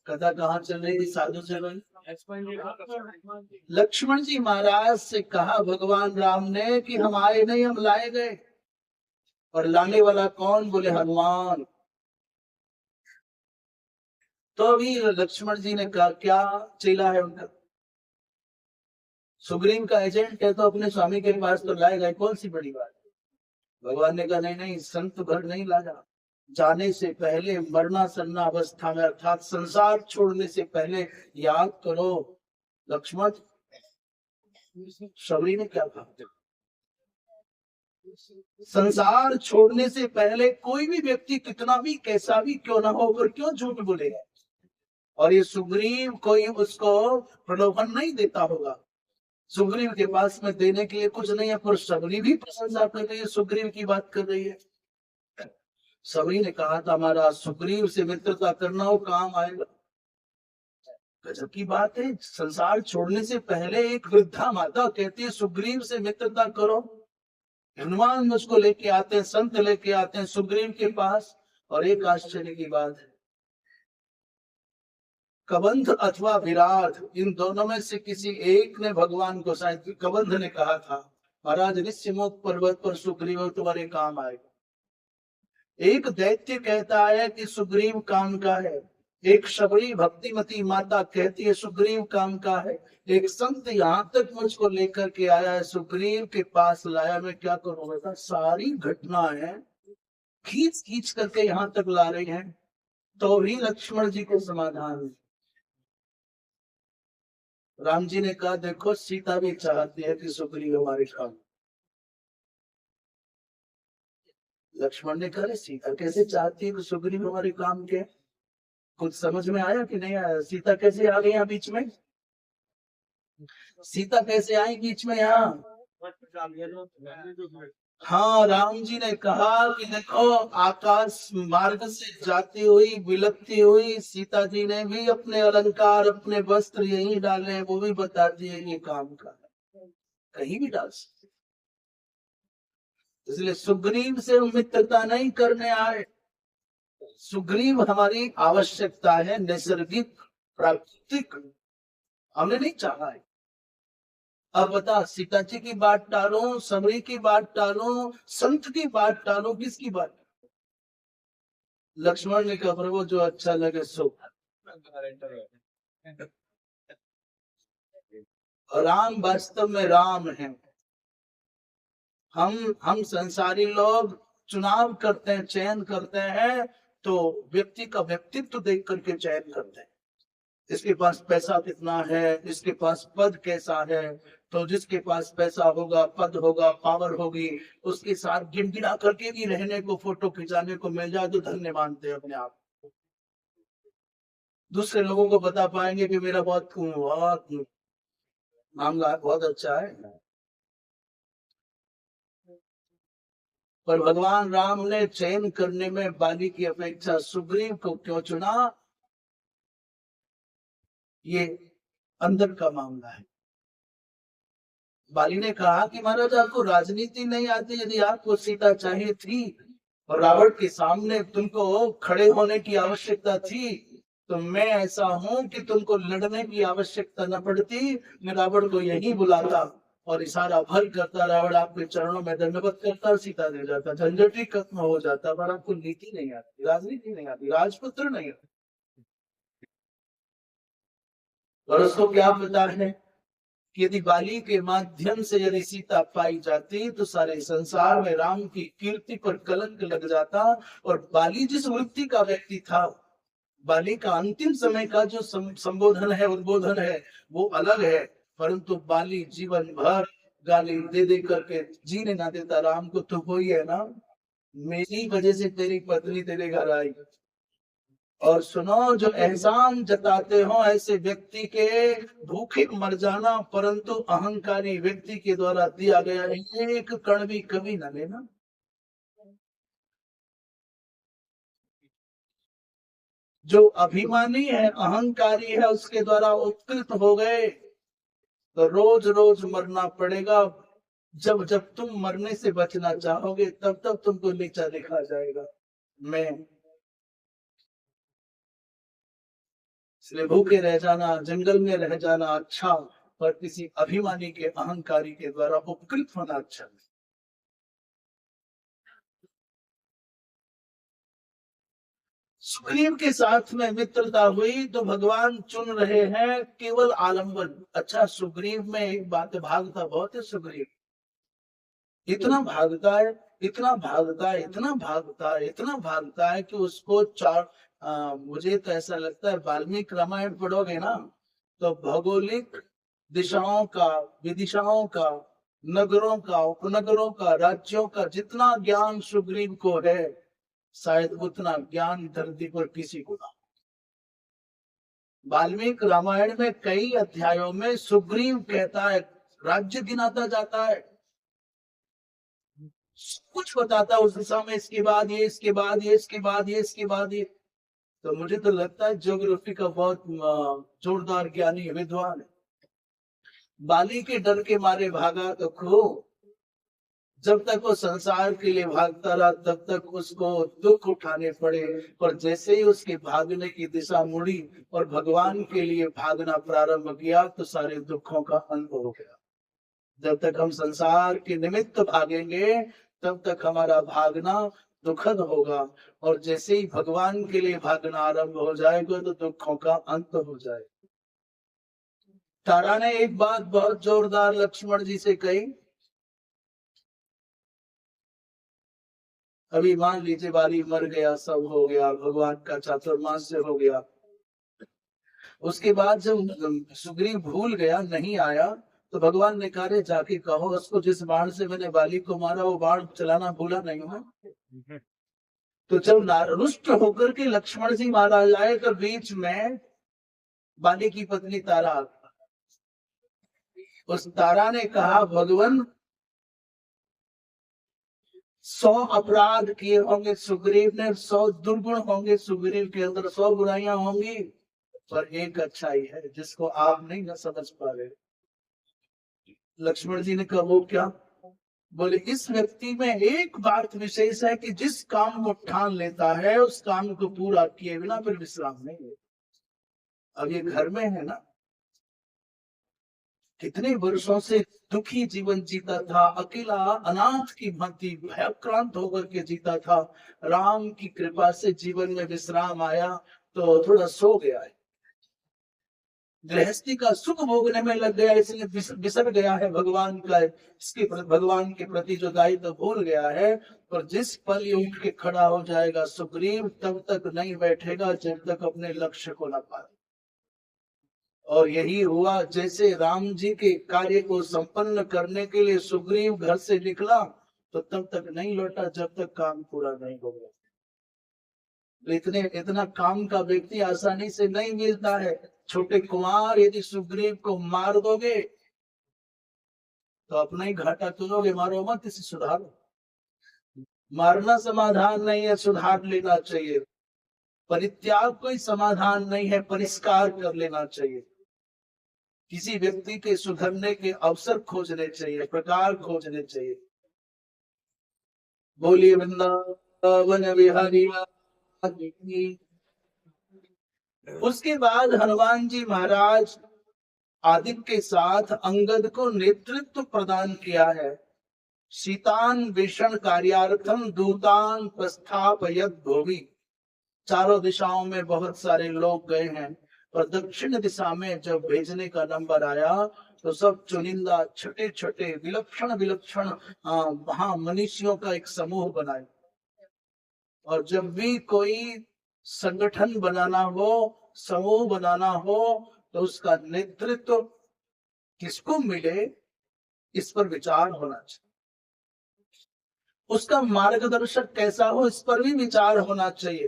कथा कहाँ चल रही थी? साधु चल रही। लक्ष्मण जी महाराज से कहा भगवान राम ने कि हम आए नहीं, हम लाए गए। और लाने वाला कौन? बोले हनुमान। तो अभी लक्ष्मण जी ने कहा क्या चेला है उनका, सुग्रीव का एजेंट है, तो अपने स्वामी के पास तो लाए गए, कौन सी बड़ी बात। भगवान ने कहा नहीं नहीं, संत घर नहीं लाया। जाने से पहले मरना सन्ना अवस्था में, अर्थात संसार छोड़ने से पहले याद करो लक्ष्मण। शबरी ने क्या कहा? संसार छोड़ने से पहले कोई भी व्यक्ति कितना भी कैसा भी क्यों ना हो, पर क्यों झूठ बोलेगा? और ये सुग्रीव कोई उसको प्रलोभन नहीं देता होगा। सुग्रीव के पास में देने के लिए कुछ नहीं है, पर शबरी भी प्रशंसा कर रही है, सुग्रीव की बात कर रही है। शबरी ने कहा था हमारा सुग्रीव से मित्रता करना हो काम आएगा। गजब की बात है, संसार छोड़ने से पहले एक वृद्धा माता कहती है सुग्रीव से मित्रता करो। हनुमान मुझको लेके आते हैं, संत लेके आते हैं सुग्रीव के पास। और एक आश्चर्य की बात है, कबंध अथवा विराट, इन दोनों में से किसी एक ने भगवान को, शायद कबंध ने कहा था महाराज ऋषिमुख पर्वत पर सुग्रीव तुम्हारे काम आएगा। एक दैत्य कहता है कि सुग्रीव काम का है, एक शबरी भक्तिमती माता कहती है सुग्रीव काम का है, एक संत यहाँ तक मुझको लेकर के आया है, सुग्रीव के पास लाया, मैं क्या करूं बेटा। सारी घटना है खींच खींच करके यहाँ तक ला रही हैं, तो भी लक्ष्मण जी को समाधान। राम जी ने कहा देखो सीता भी चाहती है कि सुग्रीव हमारे काम। लक्ष्मण ने कहा सीता कैसे चाहती है कि सुग्रीव हमारे काम के? कुछ समझ में आया कि नहीं आया? सीता कैसे आ गई यहाँ बीच में? सीता कैसे आई बीच में यहाँ? हाँ, राम जी ने कहा कि देखो आकाश मार्ग से जाती हुई बिलकती हुई सीता जी ने भी अपने अलंकार, अपने वस्त्र यही डाले हैं, वो भी बताती है ये काम का कहीं भी डाल सकते। इसलिए सुग्रीव से मित्रता नहीं करने आए। सुग्रीव हमारी आवश्यकता है, नैसर्गिक प्राकृतिक, हमने नहीं चाहा है। अब बता, सीता जी की बात टालो, समरी की बात टालो, संत की बात टालो, किसकी बात? लक्ष्मण ने कहा प्रभु जो अच्छा लगे सो। राम वास्तव में राम है। हम संसारी लोग चुनाव करते हैं, चयन करते हैं, तो व्यक्ति का व्यक्तित्व देख करके चयन करते हैं। इसके पास पैसा कितना है, इसके पास पद कैसा है, तो जिसके पास पैसा होगा, पद होगा, पावर होगी, उसके साथ गिनगिना करके भी रहने को, फोटो खिंचाने को मिल जाए तो धन्य मानते हैं अपने आप। दूसरे लोगों को बता पाएंगे कि मेरा बहुत मामला बहुत अच्छा है। पर भगवान राम ने चयन करने में बाली की अपेक्षा सुग्रीव को क्यों चुना? ये अंदर का मामला है। बाली ने कहा कि महाराज आपको राजनीति नहीं आती, यदि आपको सीता चाहिए थी और रावण के सामने तुमको खड़े होने की आवश्यकता थी, तो मैं ऐसा हूं कि तुमको लड़ने की आवश्यकता न पड़ती, मैं रावण को यही बुलाता, और इशारा भर करता, रावण आपके चरणों में दंडवत करता और सीता दे जाता, झंझट ही खत्म हो जाता। पर आपको नीति नहीं आती, राजनीति नहीं आती, राजपुत्र नहीं आती। और उसको क्या पता है कि यदि बाली के माध्यम से यदि सीता पाई जाती तो सारे संसार में राम की कीर्ति पर कलंक लग जाता। और बाली जिस वृत्ति का व्यक्ति था, बाली का अंतिम समय का जो संबोधन है, उद्बोधन है, वो अलग है। परंतु बाली जीवन भर गाली दे दे करके जीने ना देता राम को। तो वही है ना, मेरी वजह से तेरी पत्नी तेरे घर आई। और सुनो, जो एहसान जताते हो ऐसे व्यक्ति के भूखे मर जाना, परंतु अहंकारी व्यक्ति के द्वारा दिया गया एक कण भी कभी न लेना। जो अभिमानी है, अहंकारी है, उसके द्वारा उत्कृत हो गए तो रोज रोज मरना पड़ेगा। जब जब तुम मरने से बचना चाहोगे तब तब तुमको नीचा देखा जाएगा। मैं इसलिए भूखे रह जाना, जंगल में रह जाना अच्छा, पर किसी अभिमानी के, अहंकारी के द्वारा उपकृत होना अच्छा नहीं। सुग्रीव के साथ में मित्रता हुई तो भगवान चुन रहे हैं केवल आलम्बन। अच्छा, सुग्रीव में एक बात, भागता बहुत है सुग्रीव, इतना भागता है, इतना भागता है, इतना भागता है, इतना भागता है कि उसको मुझे तो ऐसा लगता है वाल्मीकि रामायण पढ़ोगे ना तो भौगोलिक दिशाओं का, विदिशाओं का, नगरों का, उपनगरों का, राज्यों का जितना ज्ञान सुग्रीव को है, शायद उतना ज्ञान धरती पर किसी को ना। वाल्मीकि रामायण में कई अध्यायों में सुग्रीव कहता है, राज्य गिनाता जाता है, कुछ बताता है उस दिशा में, इसके बाद ये, इसके बाद ये, इसके बाद ये, इसके बाद ये। तो मुझे तो लगता है ज्योग्राफी का बहुत जोरदार ज्ञानी विद्वान है। बाली के डर के मारे भागा तो खो, जब तक वो संसार के लिए भागता रहा तब तक उसको दुख उठाने पड़े। पर जैसे ही उसके भागने की दिशा मुड़ी और भगवान के लिए भागना प्रारंभ किया तो सारे दुखों का अंत हो गया। जब तक हम संसार के निमित्त भागेंगे तब तक हमारा भागना दुखद होगा, और जैसे ही भगवान के लिए भागना आरंभ हो जाएगा तो दुखों का अंत हो जाएगा। तारा ने एक बात बहुत जोरदार लक्ष्मण जी से कही। अभी मान लीजिए बाली मर गया, सब हो गया, भगवान का चातुर्मास्य हो गया, उसके बाद जब सुग्रीव भूल गया, नहीं आया, तो भगवान ने कहा जाके कहो उसको जिस बाण से मैंने बाली को मारा वो बाण चलाना भूला नहीं है। तो जब रुष्ट होकर के लक्ष्मण जी मारा जाए तो बीच में बाली की पत्नी तारा, उस तारा ने कहा भगवान 100 अपराध किए होंगे सुग्रीव ने, 100 दुर्गुण होंगे सुग्रीव के अंदर, 100 बुराइयां होंगी, पर एक अच्छाई है जिसको आप नहीं ना समझ पा रहे। लक्ष्मण जी ने कहा वो क्या? बोले इस व्यक्ति में एक बात विशेष है कि जिस काम को ठान लेता है उस काम को पूरा किए बिना फिर विश्राम नहीं लेता। अब ये घर में है ना, कितने वर्षों से दुखी जीवन जीता था, अकेला अनाथ की भांति भयाक्रांत होकर के जीता था। राम की कृपा से जीवन में विश्राम आया तो थोड़ा सो गया है, गृहस्थी का सुख भोगने में लग गया, इसलिए बिसर गया है भगवान का, इसके भगवान के प्रति जो दायित्व भूल गया है। पर जिस पल ये उठ के खड़ा हो जाएगा सुग्रीव, तब तक नहीं बैठेगा जब तक अपने लक्ष्य को न पाए। और यही हुआ, जैसे राम जी के कार्य को संपन्न करने के लिए सुग्रीव घर से निकला तो तब तक नहीं लौटा जब तक काम पूरा नहीं हो गया। इतना काम का व्यक्ति आसानी से नहीं मिलता है। छोटे कुमार यदि सुग्रीव को मार दोगे तो अपना ही घाटा करोगे, मारो मत, इसे सुधारो। मारना समाधान नहीं है, सुधार लेना चाहिए। परित्याग कोई समाधान नहीं है, परिष्कार कर लेना चाहिए। किसी व्यक्ति के सुधरने के अवसर खोजने चाहिए, प्रकार खोजने चाहिए। बोलिए वृंदावन बिहारी। उसके बाद हनुमान जी महाराज आदित्य के साथ अंगद को नेतृत्व प्रदान किया है। शीतान भीषण कार्यार्थम दूतान प्रस्थापयत भूमि। चारों दिशाओं में बहुत सारे लोग गए हैं, और दक्षिण दिशा में जब भेजने का नंबर आया तो सब चुनिंदा छोटे छोटे विलक्षण विलक्षण महामनीषियों का एक समूह बनाए। और जब भी कोई संगठन बनाना हो, समूह बनाना हो, तो उसका नेतृत्व किसको मिले, इस पर विचार होना चाहिए। उसका मार्गदर्शक कैसा हो, इस पर भी विचार होना चाहिए।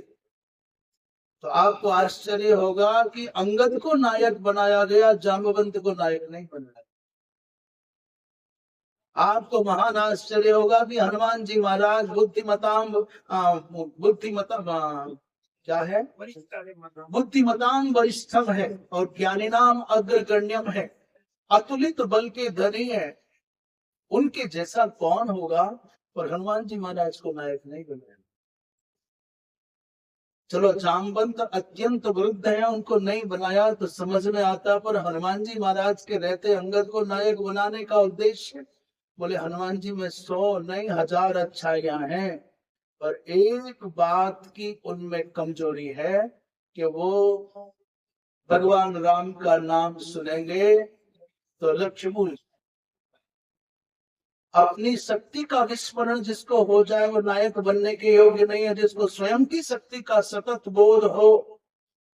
तो आपको आश्चर्य होगा कि अंगद को नायक बनाया गया, जाम्बवंत को नायक नहीं बनाया। आपको महान आश्चर्य होगा कि हनुमान जी महाराज क्या है, बुद्धिमताम वरिष्ठम है और ज्ञानी नाम अग्रगण्यम है, अतुलित बल के धनी है। उनके जैसा कौन होगा, पर हनुमान जी महाराज को नायक नहीं बनाया। चलो जामवंत अत्यंत वृद्ध है, उनको नहीं बनाया तो समझ में आता, पर हनुमान जी महाराज के रहते अंगद को नायक बनाने का उद्देश्य, बोले हनुमान जी में 100 नहीं 1000 अच्छाइयां हैं, पर एक बात की उनमें कमजोरी है कि वो भगवान राम का नाम सुनेंगे तो लक्ष्य भूल। अपनी शक्ति का विस्मरण जिसको हो जाए वो नायक बनने के योग्य नहीं है। जिसको स्वयं की शक्ति का सतत बोध हो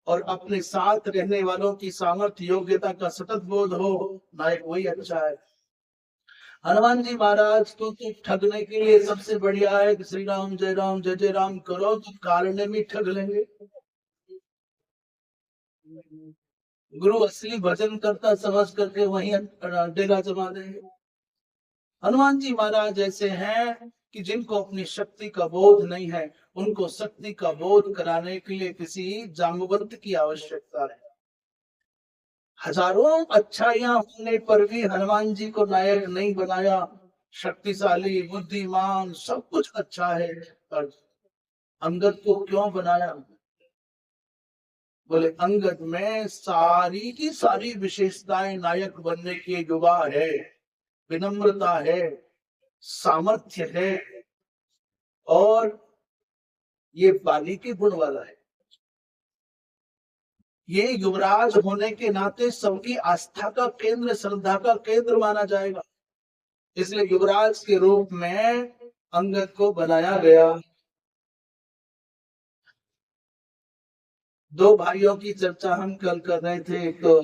और अपने साथ रहने वालों की सामर्थ्य योग्यता का सतत बोध हो, नायक वही अच्छा है। हनुमान जी महाराज को तो ठगने के लिए सबसे बढ़िया है कि श्री राम जय राम करो तो कारण में ठग लेंगे। गुरु असली भजन करता समझ करके वहीं डेरा जमा देंगे। हनुमान जी महाराज ऐसे हैं कि जिनको अपनी शक्ति का बोध नहीं है, उनको शक्ति का बोध कराने के लिए किसी जाम्बवंत की आवश्यकता है। हजारों अच्छाइयां होने पर भी हनुमान जी को नायक नहीं बनाया। शक्तिशाली, बुद्धिमान, सब कुछ अच्छा है, पर अंगद को क्यों बनाया? बोले अंगद में सारी की सारी विशेषताएं नायक बनने के युवा है। विनम्रता है, सामर्थ्य है, और ये बाली के गुण वाला है। ये युवराज होने के नाते सबकी आस्था का केंद्र, श्रद्धा का केंद्र माना जाएगा। इसलिए युवराज के रूप में अंगद को बनाया गया। दो भाइयों की चर्चा हम कल कर रहे थे, एक तो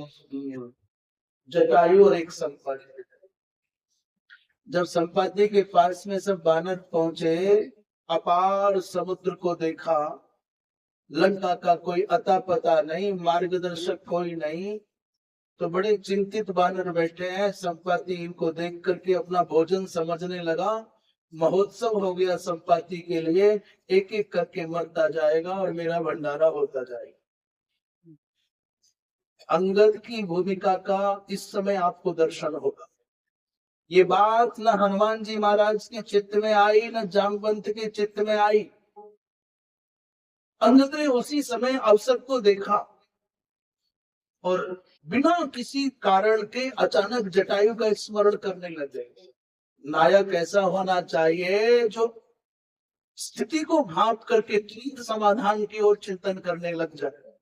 जटायु और एक संपाति। जब संपाति के पास में सब बानर पहुंचे, अपार समुद्र को देखा, लंका का कोई अता पता नहीं, मार्गदर्शक कोई नहीं, तो बड़े चिंतित बानर बैठे हैं। संपाति इनको देख करके अपना भोजन समझने लगा। महोत्सव हो गया संपाति के लिए, एक एक करके मरता जाएगा और मेरा भंडारा होता जाएगा। अंगद की भूमिका का इस समय आपको दर्शन होगा। ये बात न हनुमान जी महाराज के चित्त में आई, न जामवंत के चित्त में आई। अंगद ने उसी समय अवसर को देखा और बिना किसी कारण के अचानक जटायु का स्मरण करने लगे। नायक ऐसा होना चाहिए जो स्थिति को भांप करके तुरंत समाधान की ओर चिंतन करने लग जाए।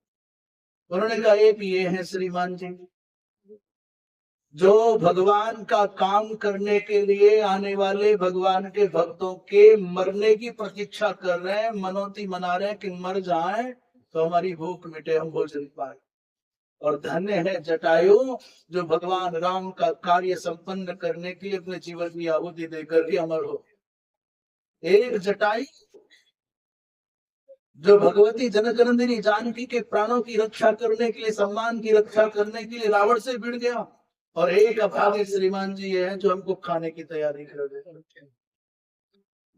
उन्होंने कहा एक ये है श्रीमान जी, जो भगवान का काम करने के लिए आने वाले भगवान के भक्तों के मरने की प्रतीक्षा कर रहे हैं, मनौती मना रहे हैं कि मर जाएं तो हमारी भूख मिटे, हम भोजन पाए। और धन्य है जटायु जो भगवान राम का कार्य संपन्न करने के लिए अपने जीवन की आहुति देकर के अमर हो। एक जटायु जो भगवती जनकनंदिनी जानकी के प्राणों की रक्षा करने के लिए, सम्मान की रक्षा करने के लिए रावण से भिड़ गया, और एक अभागे श्रीमान जी ये है जो हमको खाने की तैयारी कर रहे।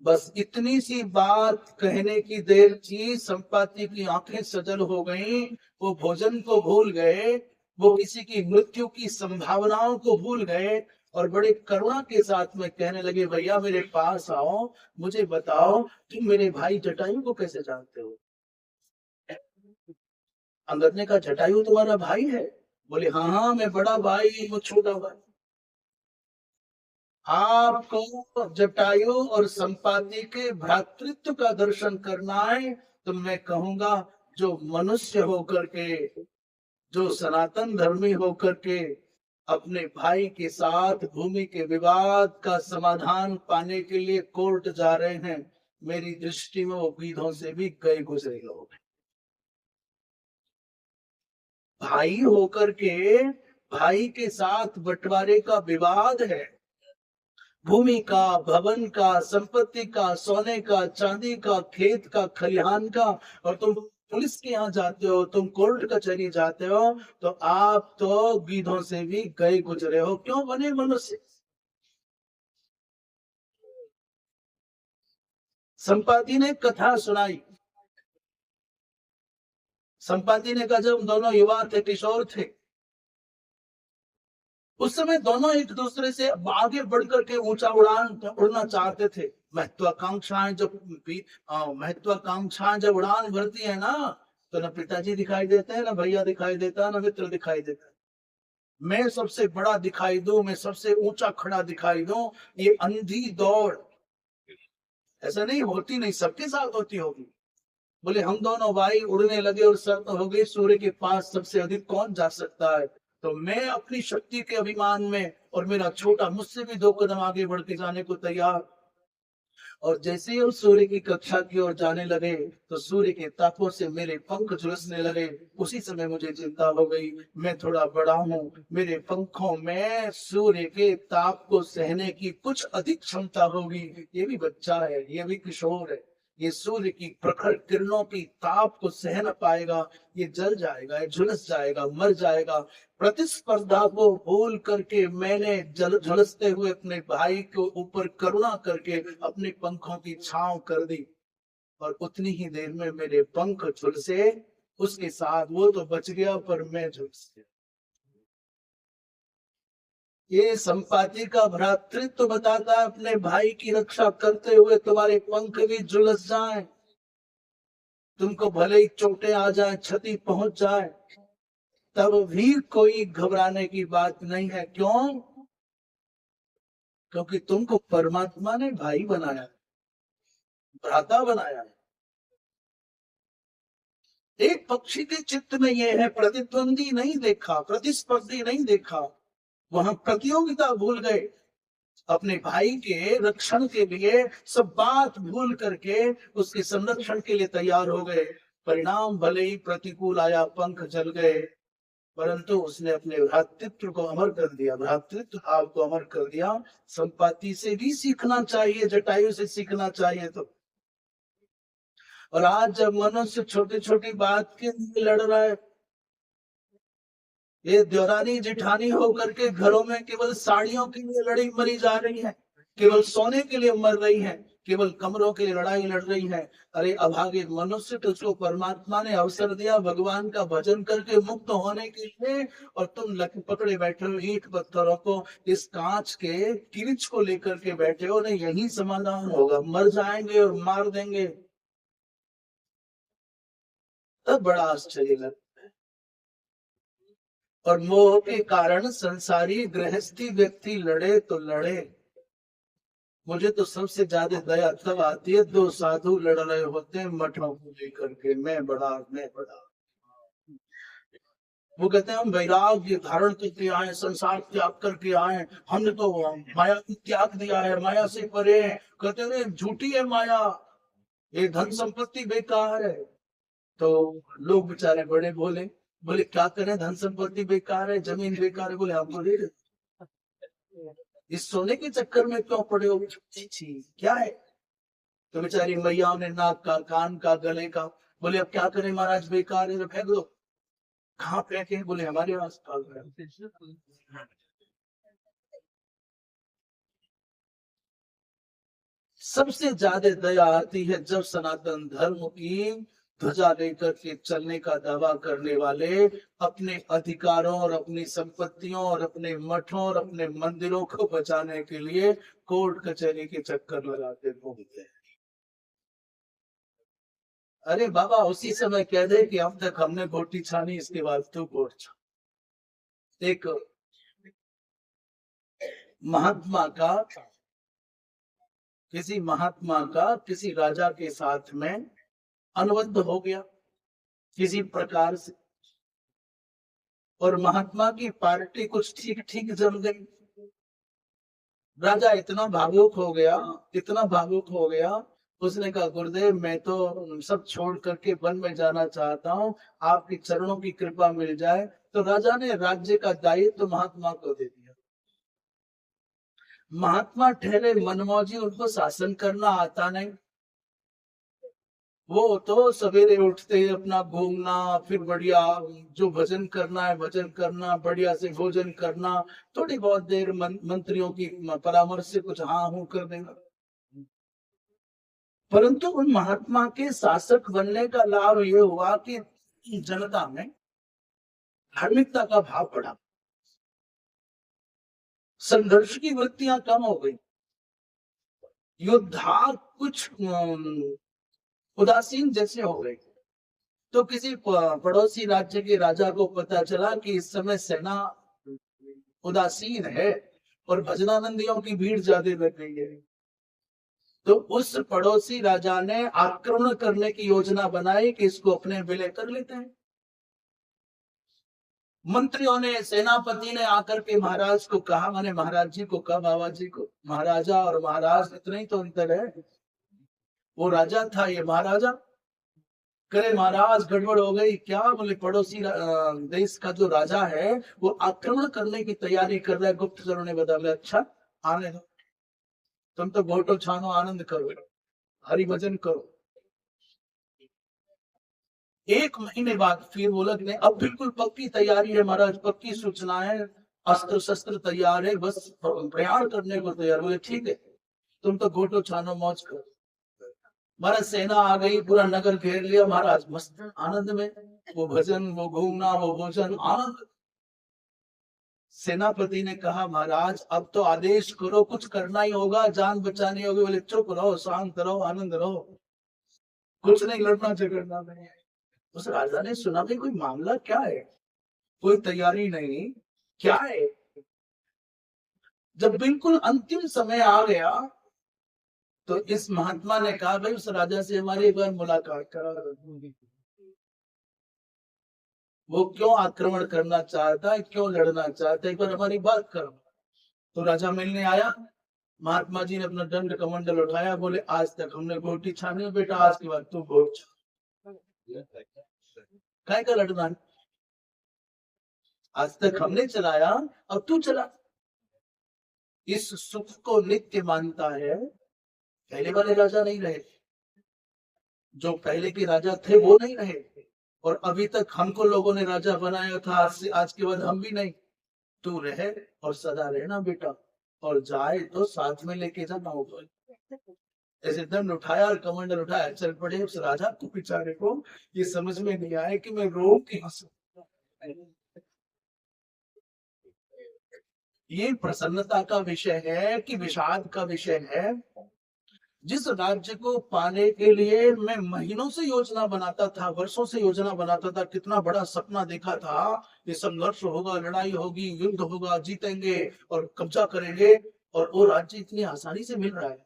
बस इतनी सी बात कहने की देर थी, संपाति की आंखें सजल हो गईं। वो भोजन को भूल गए, वो किसी की मृत्यु की संभावनाओं को भूल गए, और बड़े करुणा के साथ में कहने लगे, भैया मेरे पास आओ, मुझे बताओ तुम मेरे भाई जटायु को कैसे जानते हो? अंगद ने कहा जटायु तुम्हारा भाई है? बोले हाँ हाँ मैं बड़ा भाई, वो छोटा भाई। आपको जटायु और संपाति के भ्रातृत्व का दर्शन करना है तो मैं कहूंगा, जो मनुष्य होकर के, जो सनातन धर्मी होकर के अपने भाई के साथ भूमि के विवाद का समाधान पाने के लिए कोर्ट जा रहे हैं, मेरी दृष्टि में वो गीधों से भी गए गुजरे लोग। भाई होकर के भाई के साथ बंटवारे का विवाद है, भूमि का, भवन का, संपत्ति का, सोने का, चांदी का, खेत का, खलिहान का, और तुम पुलिस के यहाँ जाते हो, तुम कोर्ट कचहरी जाते हो, तो आप तो गीधों से भी गए गुजरे हो। क्यों बने मनुष्य? संपाति ने कथा सुनाई। संपाति ने कहा जब दोनों युवा थे, किशोर थे, उस समय दोनों एक दूसरे से आगे बढ़ करके ऊंचा उड़ान उड़ना चाहते थे। महत्वाकांक्षाएं जब महत्वाकांक्षाएं जब उड़ान भरती है ना, तो ना पिताजी दिखाई देते हैं, ना भैया दिखाई देता है, ना मित्र दिखाई देता है। मैं सबसे बड़ा दिखाई दूं, मैं सबसे ऊंचा खड़ा दिखाई दूं, ये अंधी दौड़ ऐसा नहीं होती, नहीं सबके साथ होती होगी। बोले हम दोनों भाई उड़ने लगे और शर्त हो गई, सूर्य के पास सबसे अधिक कौन जा सकता है। तो मैं अपनी शक्ति के अभिमान में, और मेरा छोटा मुझसे भी 2 कदम आगे बढ़ के जाने को तैयार। और जैसे ही हम सूर्य की कक्षा की ओर जाने लगे, तो सूर्य के तापों से मेरे पंख झुलसने लगे। उसी समय मुझे चिंता हो गई, मैं थोड़ा बड़ा हूँ, मेरे पंखों में सूर्य के ताप को सहने की कुछ अधिक क्षमता होगी। ये भी बच्चा है, ये भी किशोर है, ये सूर्य की प्रखर किरणों की ताप को सह न पाएगा, ये जल जाएगा, ये झुलस जाएगा, मर जाएगा। प्रतिस्पर्धा को भूल करके मैंने जल झुलसते हुए अपने भाई के ऊपर करुणा करके अपने पंखों की छांव कर दी, और उतनी ही देर में मेरे पंख झुलसे, उसके साथ वो तो बच गया पर मैं झुलस गया। ये संपाति का भ्रातृत्व तो बताता है, अपने भाई की रक्षा करते हुए तुम्हारे पंख भी झुलस जाएं, तुमको भले ही चोटें आ जाए, क्षति पहुंच जाए, तब भी कोई घबराने की बात नहीं है। क्यों? क्योंकि तुमको परमात्मा ने भाई बनाया, भ्राता बनाया। एक पक्षी के चित्त में यह है, प्रतिद्वंदी नहीं देखा, प्रतिस्पर्धी नहीं देखा, वहां प्रतियोगिता भूल गए। अपने भाई के रक्षण के लिए सब बात भूल करके उसके संरक्षण के लिए तैयार हो गए। परिणाम भले ही प्रतिकूल आया, पंख जल गए, परंतु उसने अपने भ्रातृत्व को अमर कर दिया, भ्रातृत्व भाव को अमर कर दिया। संपाति से भी सीखना चाहिए, जटायु से सीखना चाहिए। तो और आज जब मनुष्य छोटी छोटी बात के लिए लड़ रहा है, ये देवरानी जिठानी होकर के घरों में केवल साड़ियों के लिए लड़ी मरी जा रही है, केवल सोने के लिए मर रही है, केवल कमरों के लिए लड़ाई लड़ रही है। अरे अभागे मनुष्य, तुझको परमात्मा ने अवसर दिया भगवान का भजन करके मुक्त होने के लिए, और तुम लक पकड़े बैठे हो ईंट पत्थरों को, इस कांच के किरिच को लेकर के बैठे हो। नहीं, यही समाधान होगा, मर जाएंगे और मार देंगे। तब बड़ा आश्चर्य लगता। और मोह के कारण संसारी गृहस्थी व्यक्ति लड़े तो लड़े। मुझे तो सबसे ज्यादा दया तब आती है, दो साधु लड़ रहे होते हैं मठों को लेकर के, मैं बड़ा मैं बड़ा। वो कहते हैं हम वैराग्य धारण करके आए, संसार त्याग करके आए, हमने तो माया को त्याग दिया है, माया से परे हैं। कहते हैं झूठी है माया, ये धन संपत्ति बेकार है। तो लोग बेचारे बड़े बोले, बोले क्या करें, धन संपत्ति बेकार है, जमीन बेकार है। बोले आपको दे दे, इस सोने के चक्कर में क्यों पड़े हो? क्या है? तो बेचारी मैयाओं ने नाक का, कान का, गले का। बोले अब क्या करें महाराज, बेकार है तो फेंक दो। कहाँ फेंके? बोले हमारे आस पास। सबसे ज्यादा दया आती है जब सनातन धर्म की ध्वजा लेकर के चलने का दावा करने वाले अपने अधिकारों और अपनी संपत्तियों और अपने मठों और अपने मंदिरों को बचाने के लिए कोर्ट कचहरी के चक्कर लगाते घूमते हैं। अरे बाबा, उसी समय कह दे कि अब तक हमने गोटी छानी, इसके बाद तू कोर्ट छान। एक महात्मा का किसी राजा के साथ में अनुबंध हो गया किसी प्रकार से, और महात्मा की पार्टी कुछ ठीक ठीक जम गई। राजा इतना भावुक हो गया, उसने कहा गुरुदेव मैं तो सब छोड़ करके वन में जाना चाहता हूँ, आपकी चरणों की कृपा मिल जाए। तो राजा ने राज्य का दायित्व तो महात्मा को दे दिया। महात्मा ठहरे मनमौजी, उनको शासन करना आता नहीं। वो तो सवेरे उठते ही अपना घूमना, फिर बढ़िया जो भजन करना है भजन करना, बढ़िया से भोजन करना, थोड़ी बहुत देर मंत्रियों की परामर्श से कुछ हाँ हूं कर देना। परंतु उन महात्मा के शासक बनने का लाभ ये हुआ कि जनता में धार्मिकता का भाव बढ़ा, संघर्ष की वृत्तियां कम हो गई, योद्धा कुछ उदासीन जैसे हो गए। तो किसी पड़ोसी राज्य के राजा को पता चला कि इस समय सेना उदासीन है और भजनानंदियों की भीड़ ज्यादा लग गई है। तो उस पड़ोसी राजा ने आक्रमण करने की योजना बनाई कि इसको अपने विलय कर लेते हैं। मंत्रियों ने, सेनापति ने आकर के महाराज को कहा, मैंने महाराज जी को कहा, बाबा जी को, महाराजा और महाराज इतना ही तो अंतर है, वो राजा था ये महाराजा। करे महाराज गड़बड़ हो गई क्या? बोले पड़ोसी देश का जो राजा है वो आक्रमण करने की तैयारी कर रहा है, गुप्तचरों ने बताया। अच्छा आने दो, तुम तो घोटो छानो आनंद करो, हरि भजन करो। एक महीने बाद फिर बोला कि नहीं अब बिल्कुल पक्की तैयारी है महाराज, पक्की सूचना है, अस्त्र शस्त्र तैयार है, बस प्रयाण करने को तैयार। बोले ठीक है, तुम तो घोटो छानो मौज करो। महाराज सेना आ गई, पूरा नगर घेर लिया, महाराज मस्त आनंद में, वो भजन, वो घूमना, वो भोजन, आनंद। सेनापति ने कहा महाराज अब तो आदेश करो, कुछ करना ही होगा, जान बचानी होगी। बोले चुप रहो, शांत रहो, आनंद रहो, कुछ नहीं लड़ना झगड़ना नहीं। उस राजा ने सुना भाई कोई मामला क्या है, कोई तैयारी नहीं, क्या है? जब बिल्कुल अंतिम समय आ गया तो इस महात्मा ने कहा भाई उस राजा से हमारी एक बार मुलाकात करा, वो क्यों आक्रमण करना चाहता है, क्यों लड़ना चाहता है, एक बार हमारी बात करो। तो राजा मिलने आया, महात्मा जी ने अपना दंड कमंडल उठाया, बोले आज तक हमने घोटी छानी बेटा, आज के बाद तू घोट काय का लड़ना, आज तक हमने चलाया अब तू चला। इस सुख को नित्य मानता है। पहले वाले राजा नहीं रहे, जो पहले के राजा थे वो नहीं रहे, और अभी तक हमको लोगों ने राजा बनाया था, आज के बाद हम भी नहीं। तू रहे और सदा रहना बेटा, और जाए तो साथ में लेके जाना होगा। ऐसे दंड उठाया और कमंडल उठाया, चल पड़े। उस राजा को बेचारे को ये समझ में नहीं आया कि मैं रो के हंसू। ये प्रसन्नता का विषय है कि विषाद का विषय है? जिस राज्य को पाने के लिए मैं महीनों से योजना बनाता था, वर्षों से योजना बनाता था, कितना बड़ा सपना देखा था, ये संघर्ष होगा, लड़ाई होगी, युद्ध होगा, जीतेंगे और कब्जा करेंगे, और वो राज्य इतनी आसानी से मिल रहा है,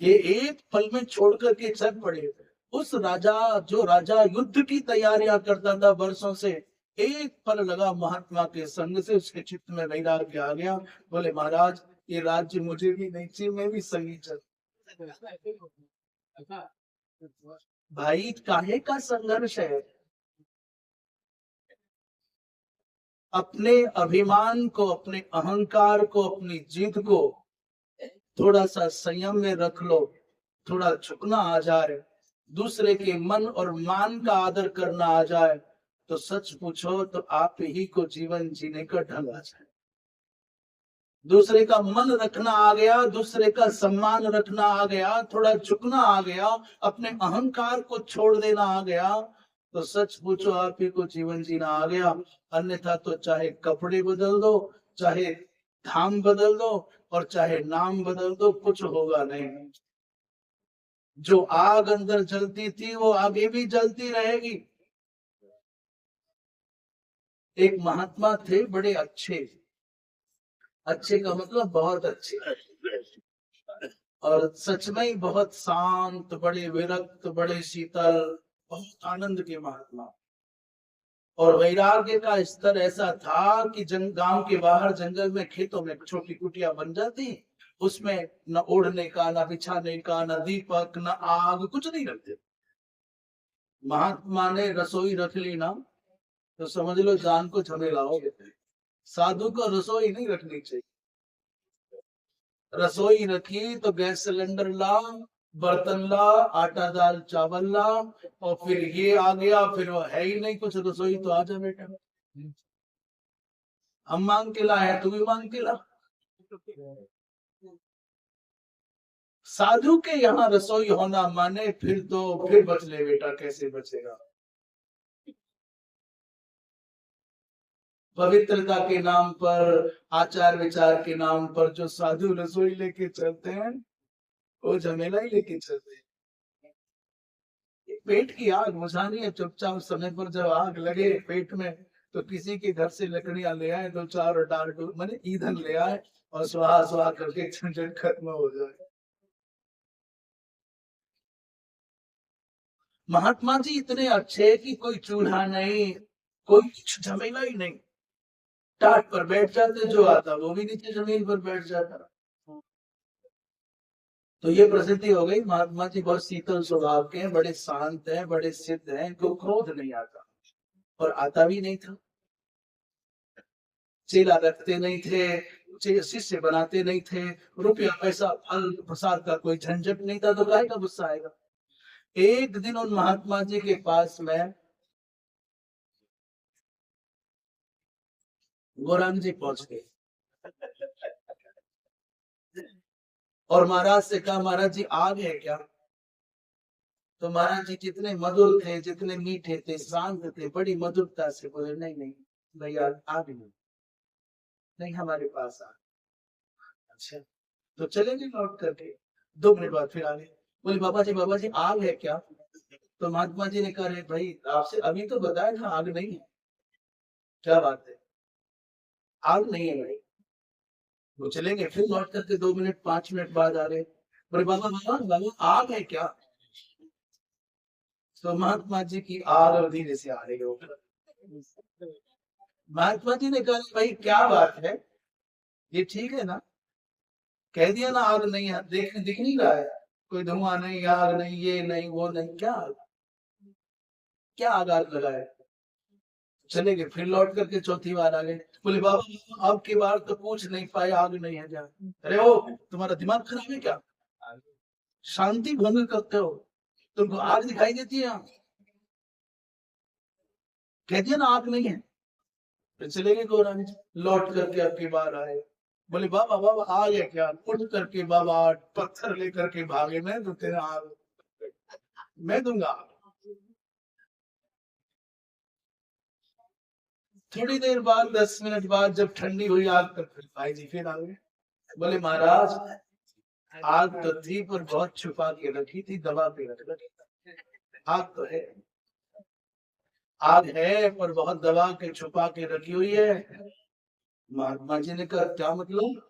ये एक पल में छोड़ करके चल पड़े। उस राजा, जो राजा युद्ध की तैयारियां करता था वर्षों से, एक पल लगा महात्मा के संग से उसके चित्त में वैराग्य आ गया। बोले महाराज ये राज्य मुझे भी नहीं चाहिए, मैं भी संगी चल। भाई काहे का संघर्ष है? अपने अभिमान को, अपने अहंकार को, अपनी जिद को थोड़ा सा संयम में रख लो, थोड़ा झुकना आ जाए, दूसरे के मन और मान का आदर करना आ जाए, तो सच पूछो तो आप ही को जीवन जीने का ढंग आ जाए। दूसरे का मन रखना आ गया, दूसरे का सम्मान रखना आ गया, थोड़ा झुकना आ गया, अपने अहंकार को छोड़ देना आ गया, तो सच पूछो आप ही को जीवन जीना आ गया। अन्यथा तो चाहे कपड़े बदल दो, चाहे धाम बदल दो, और चाहे नाम बदल दो, कुछ होगा नहीं। जो आग अंदर जलती थी वो आगे भी जलती रहेगी। एक महात्मा थे, बड़े अच्छे, अच्छे का मतलब बहुत अच्छे, और सच में ही बहुत शांत, बड़े विरक्त, बड़े शीतल, बहुत आनंद के महात्मा। और वैराग्य का स्तर ऐसा था कि गांव के बाहर जंगल में, खेतों में छोटी कुटिया बन जाती, उसमें न ओढ़ने का, न बिछाने का, न दीपक, न आग, कुछ नहीं रखते। महात्मा ने रसोई रख ली ना, तो समझ लो जान को झमेला हो गया। साधु को रसोई नहीं रखनी चाहिए। रसोई रखी तो गैस सिलेंडर ला, बर्तन ला, आटा दाल चावल ला, और फिर ये आ गया, फिर वो है ही नहीं कुछ रसोई, तो आ जा बेटा, हम मांग के लाए, तू भी मांग के ला। साधु के यहाँ रसोई होना माने फिर तो फिर बच ले बेटा, कैसे बचेगा। पवित्रता के नाम पर, आचार विचार के नाम पर जो साधु रसोई लेके चलते हैं, वो झमेला ही लेके चलते हैं। पेट की आग बुझानी है चुपचाप, समय पर जब आग लगे पेट में, तो किसी के घर से लकड़ियां ले आए, दो चार, और डाल माने ईंधन ले आए, और सुहा सुहा करके झंझट खत्म हो जाए। महात्मा जी इतने अच्छे कि कोई चूल्हा नहीं, कोई कुछ झमेला ही नहीं, टाट पर बैठ जाते, जो आता वो भी नीचे जमीन पर बैठ जाता। तो ये प्रसिद्धि हो गई, महात्मा जी बहुत शीतल स्वभाव के हैं, बड़े शांत हैं, बड़े सिद्ध हैं, इनको क्रोध नहीं आता, और आता भी नहीं था। चेला रखते नहीं थे, शिष्य बनाते नहीं थे, रुपया पैसा फल प्रसाद का कोई झंझट नहीं था, तो काहे का गुस्सा आएगा। एक दिन उन महात्मा जी के पास में गौरांग जी पहुंच गए, और महाराज से कहा, महाराज जी आग है क्या। तो महाराज जी जितने मधुर थे, जितने मीठे थे, शांत थे, बड़ी मधुरता से बोले, नहीं नहीं भैया आग नहीं, नहीं हमारे पास आग। अच्छा, तो चलेंगे लौट करके। 2 मिनट बाद फिर आ गए, बोले बाबा जी आग है क्या। तो महात्मा जी ने कहा, भाई आपसे अभी तो बताया था आग नहीं है, क्या बात है, आग नहीं है भाई। वो चलेंगे, फिर लौट करके 2 मिनट 5 मिनट बाद आ रहे, बोले बाबा आग है क्या। तो महात्मा जी की आग धीरे से आ रही हो। महात्मा जी ने कहा, भाई क्या बात है, ये ठीक है ना, कह दिया ना आग नहीं है, दिख नहीं रहा है, कोई धुआं नहीं, आग नहीं, ये नहीं वो नहीं, क्या क्या आग लगा है। चले गए, फिर लौट करके चौथी बार आ गए, बोले बाबा अब की बार तो पूछ नहीं पाए आग नहीं है क्या। अरे ओ तुम्हारा दिमाग खराब है क्या, शांति भंग करते हो, तुमको आग दिखाई देती है, कह दिया ना आग नहीं है। फिर चले गए गौरांग जी, लौट करके अब की बार आए, बोले बाबा आ गया क्या। उठ करके बाबा पत्थर लेकर के भागे, मैं तो तेरा आग मैं दूंगा। थोड़ी देर बाद 10 मिनट बाद जब ठंडी हुई आग, तो फिर भाई जी फिर आ गए, बोले महाराज आग तो थी पर बहुत छुपा के रखी थी, दबा के रख रखी, आग तो है, आग है पर बहुत दबा के छुपा के रखी हुई है। महात्मा जी ने कहा क्या मतलब।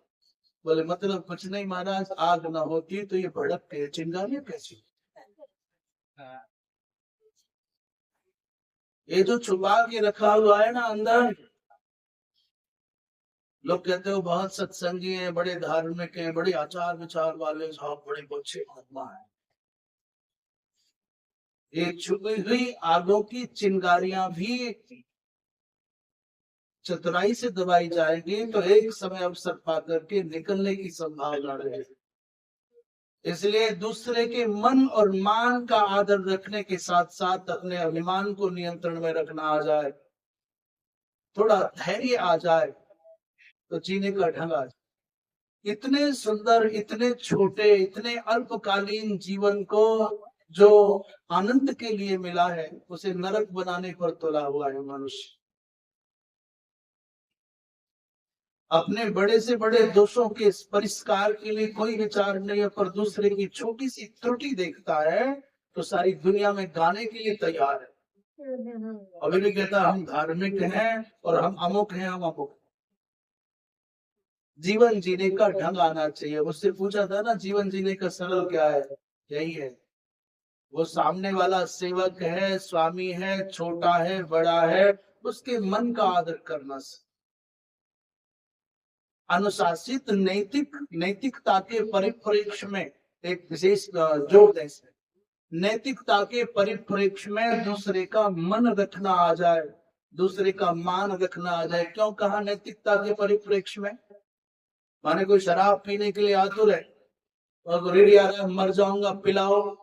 बोले मतलब कुछ नहीं महाराज, आग ना होती तो ये भड़क के चिंगारियां कैसी। ये जो छुपा के रखा हुआ है ना अंदर, लोग कहते हो बहुत सत्संगी हैं, बड़े धार्मिक हैं, बड़े आचार विचार वाले, साहब बड़े अच्छे महात्मा हैं। ये छुपी हुई आगों की चिंगारियां भी चतुराई से दबाई जाएगी, तो एक समय अवसर पा करके निकलने की संभावना रहेगी। इसलिए दूसरे के मन और मान का आदर रखने के साथ साथ अपने अभिमान को नियंत्रण में रखना आ जाए, थोड़ा धैर्य आ जाए, तो जीने का ढंग आ जाए। इतने सुंदर, इतने छोटे, इतने अल्पकालीन जीवन को जो आनंद के लिए मिला है, उसे नरक बनाने पर तुला हुआ है मनुष्य। अपने बड़े से बड़े दोषों के परिष्कार के लिए कोई विचार नहीं है, पर दूसरे की छोटी सी त्रुटि देखता है तो सारी दुनिया में गाने के लिए तैयार है। अभी भी कहता हम धार्मिक हैं और हम अमुक हैं, हम अमुक। जीवन जीने का ढंग आना चाहिए। मुझसे पूछा था ना जीवन जीने का सरल क्या है, यही है। वो सामने वाला सेवक है, स्वामी है, छोटा है, बड़ा है, उसके मन का आदर करना। अनुशासित नैतिकता के परिप्रेक्ष्य में एक विशेष जोड़ दें। नैतिकता के परिप्रेक्ष्य में दूसरे का मन रखना आ जाए, दूसरे का मान रखना आ जाए। क्यों कहा नैतिकता के परिप्रेक्ष्य में? माने कोई शराब पीने के लिए आतुर है और रेडी आ रहा है, मर जाऊंगा पिलाओ।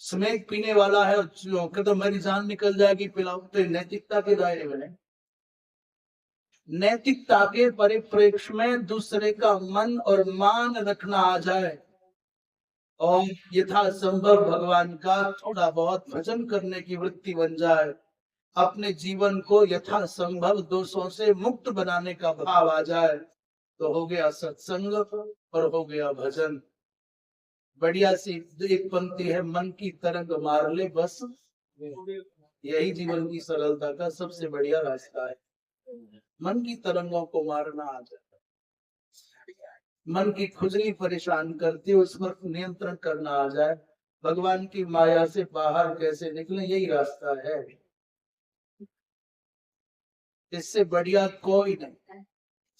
स्मैक पीने वाला है तो मेरी जान निकल जाएगी पिलाओ, तो नैतिकता के दायरे में नहीं। नैतिकता के परिप्रेक्ष्य में दूसरे का मन और मान रखना आ जाए और यथासंभव भगवान का थोड़ा बहुत भजन करने की वृत्ति बन जाए, अपने जीवन को यथासंभव दोषों से मुक्त बनाने का भाव आ जाए, तो हो गया सत्संग और हो गया भजन। बढ़िया सी एक पंक्ति है, मन की तरंग मार ले बस, यही जीवन की सरलता का सबसे बढ़िया रास्ता है। मन की तरंगों को मारना आ जाए, मन की खुजली परेशान करती, उस पर नियंत्रण करना आ जाए, भगवान की माया से बाहर कैसे निकले, यही रास्ता है। इससे बढ़िया कोई नहीं।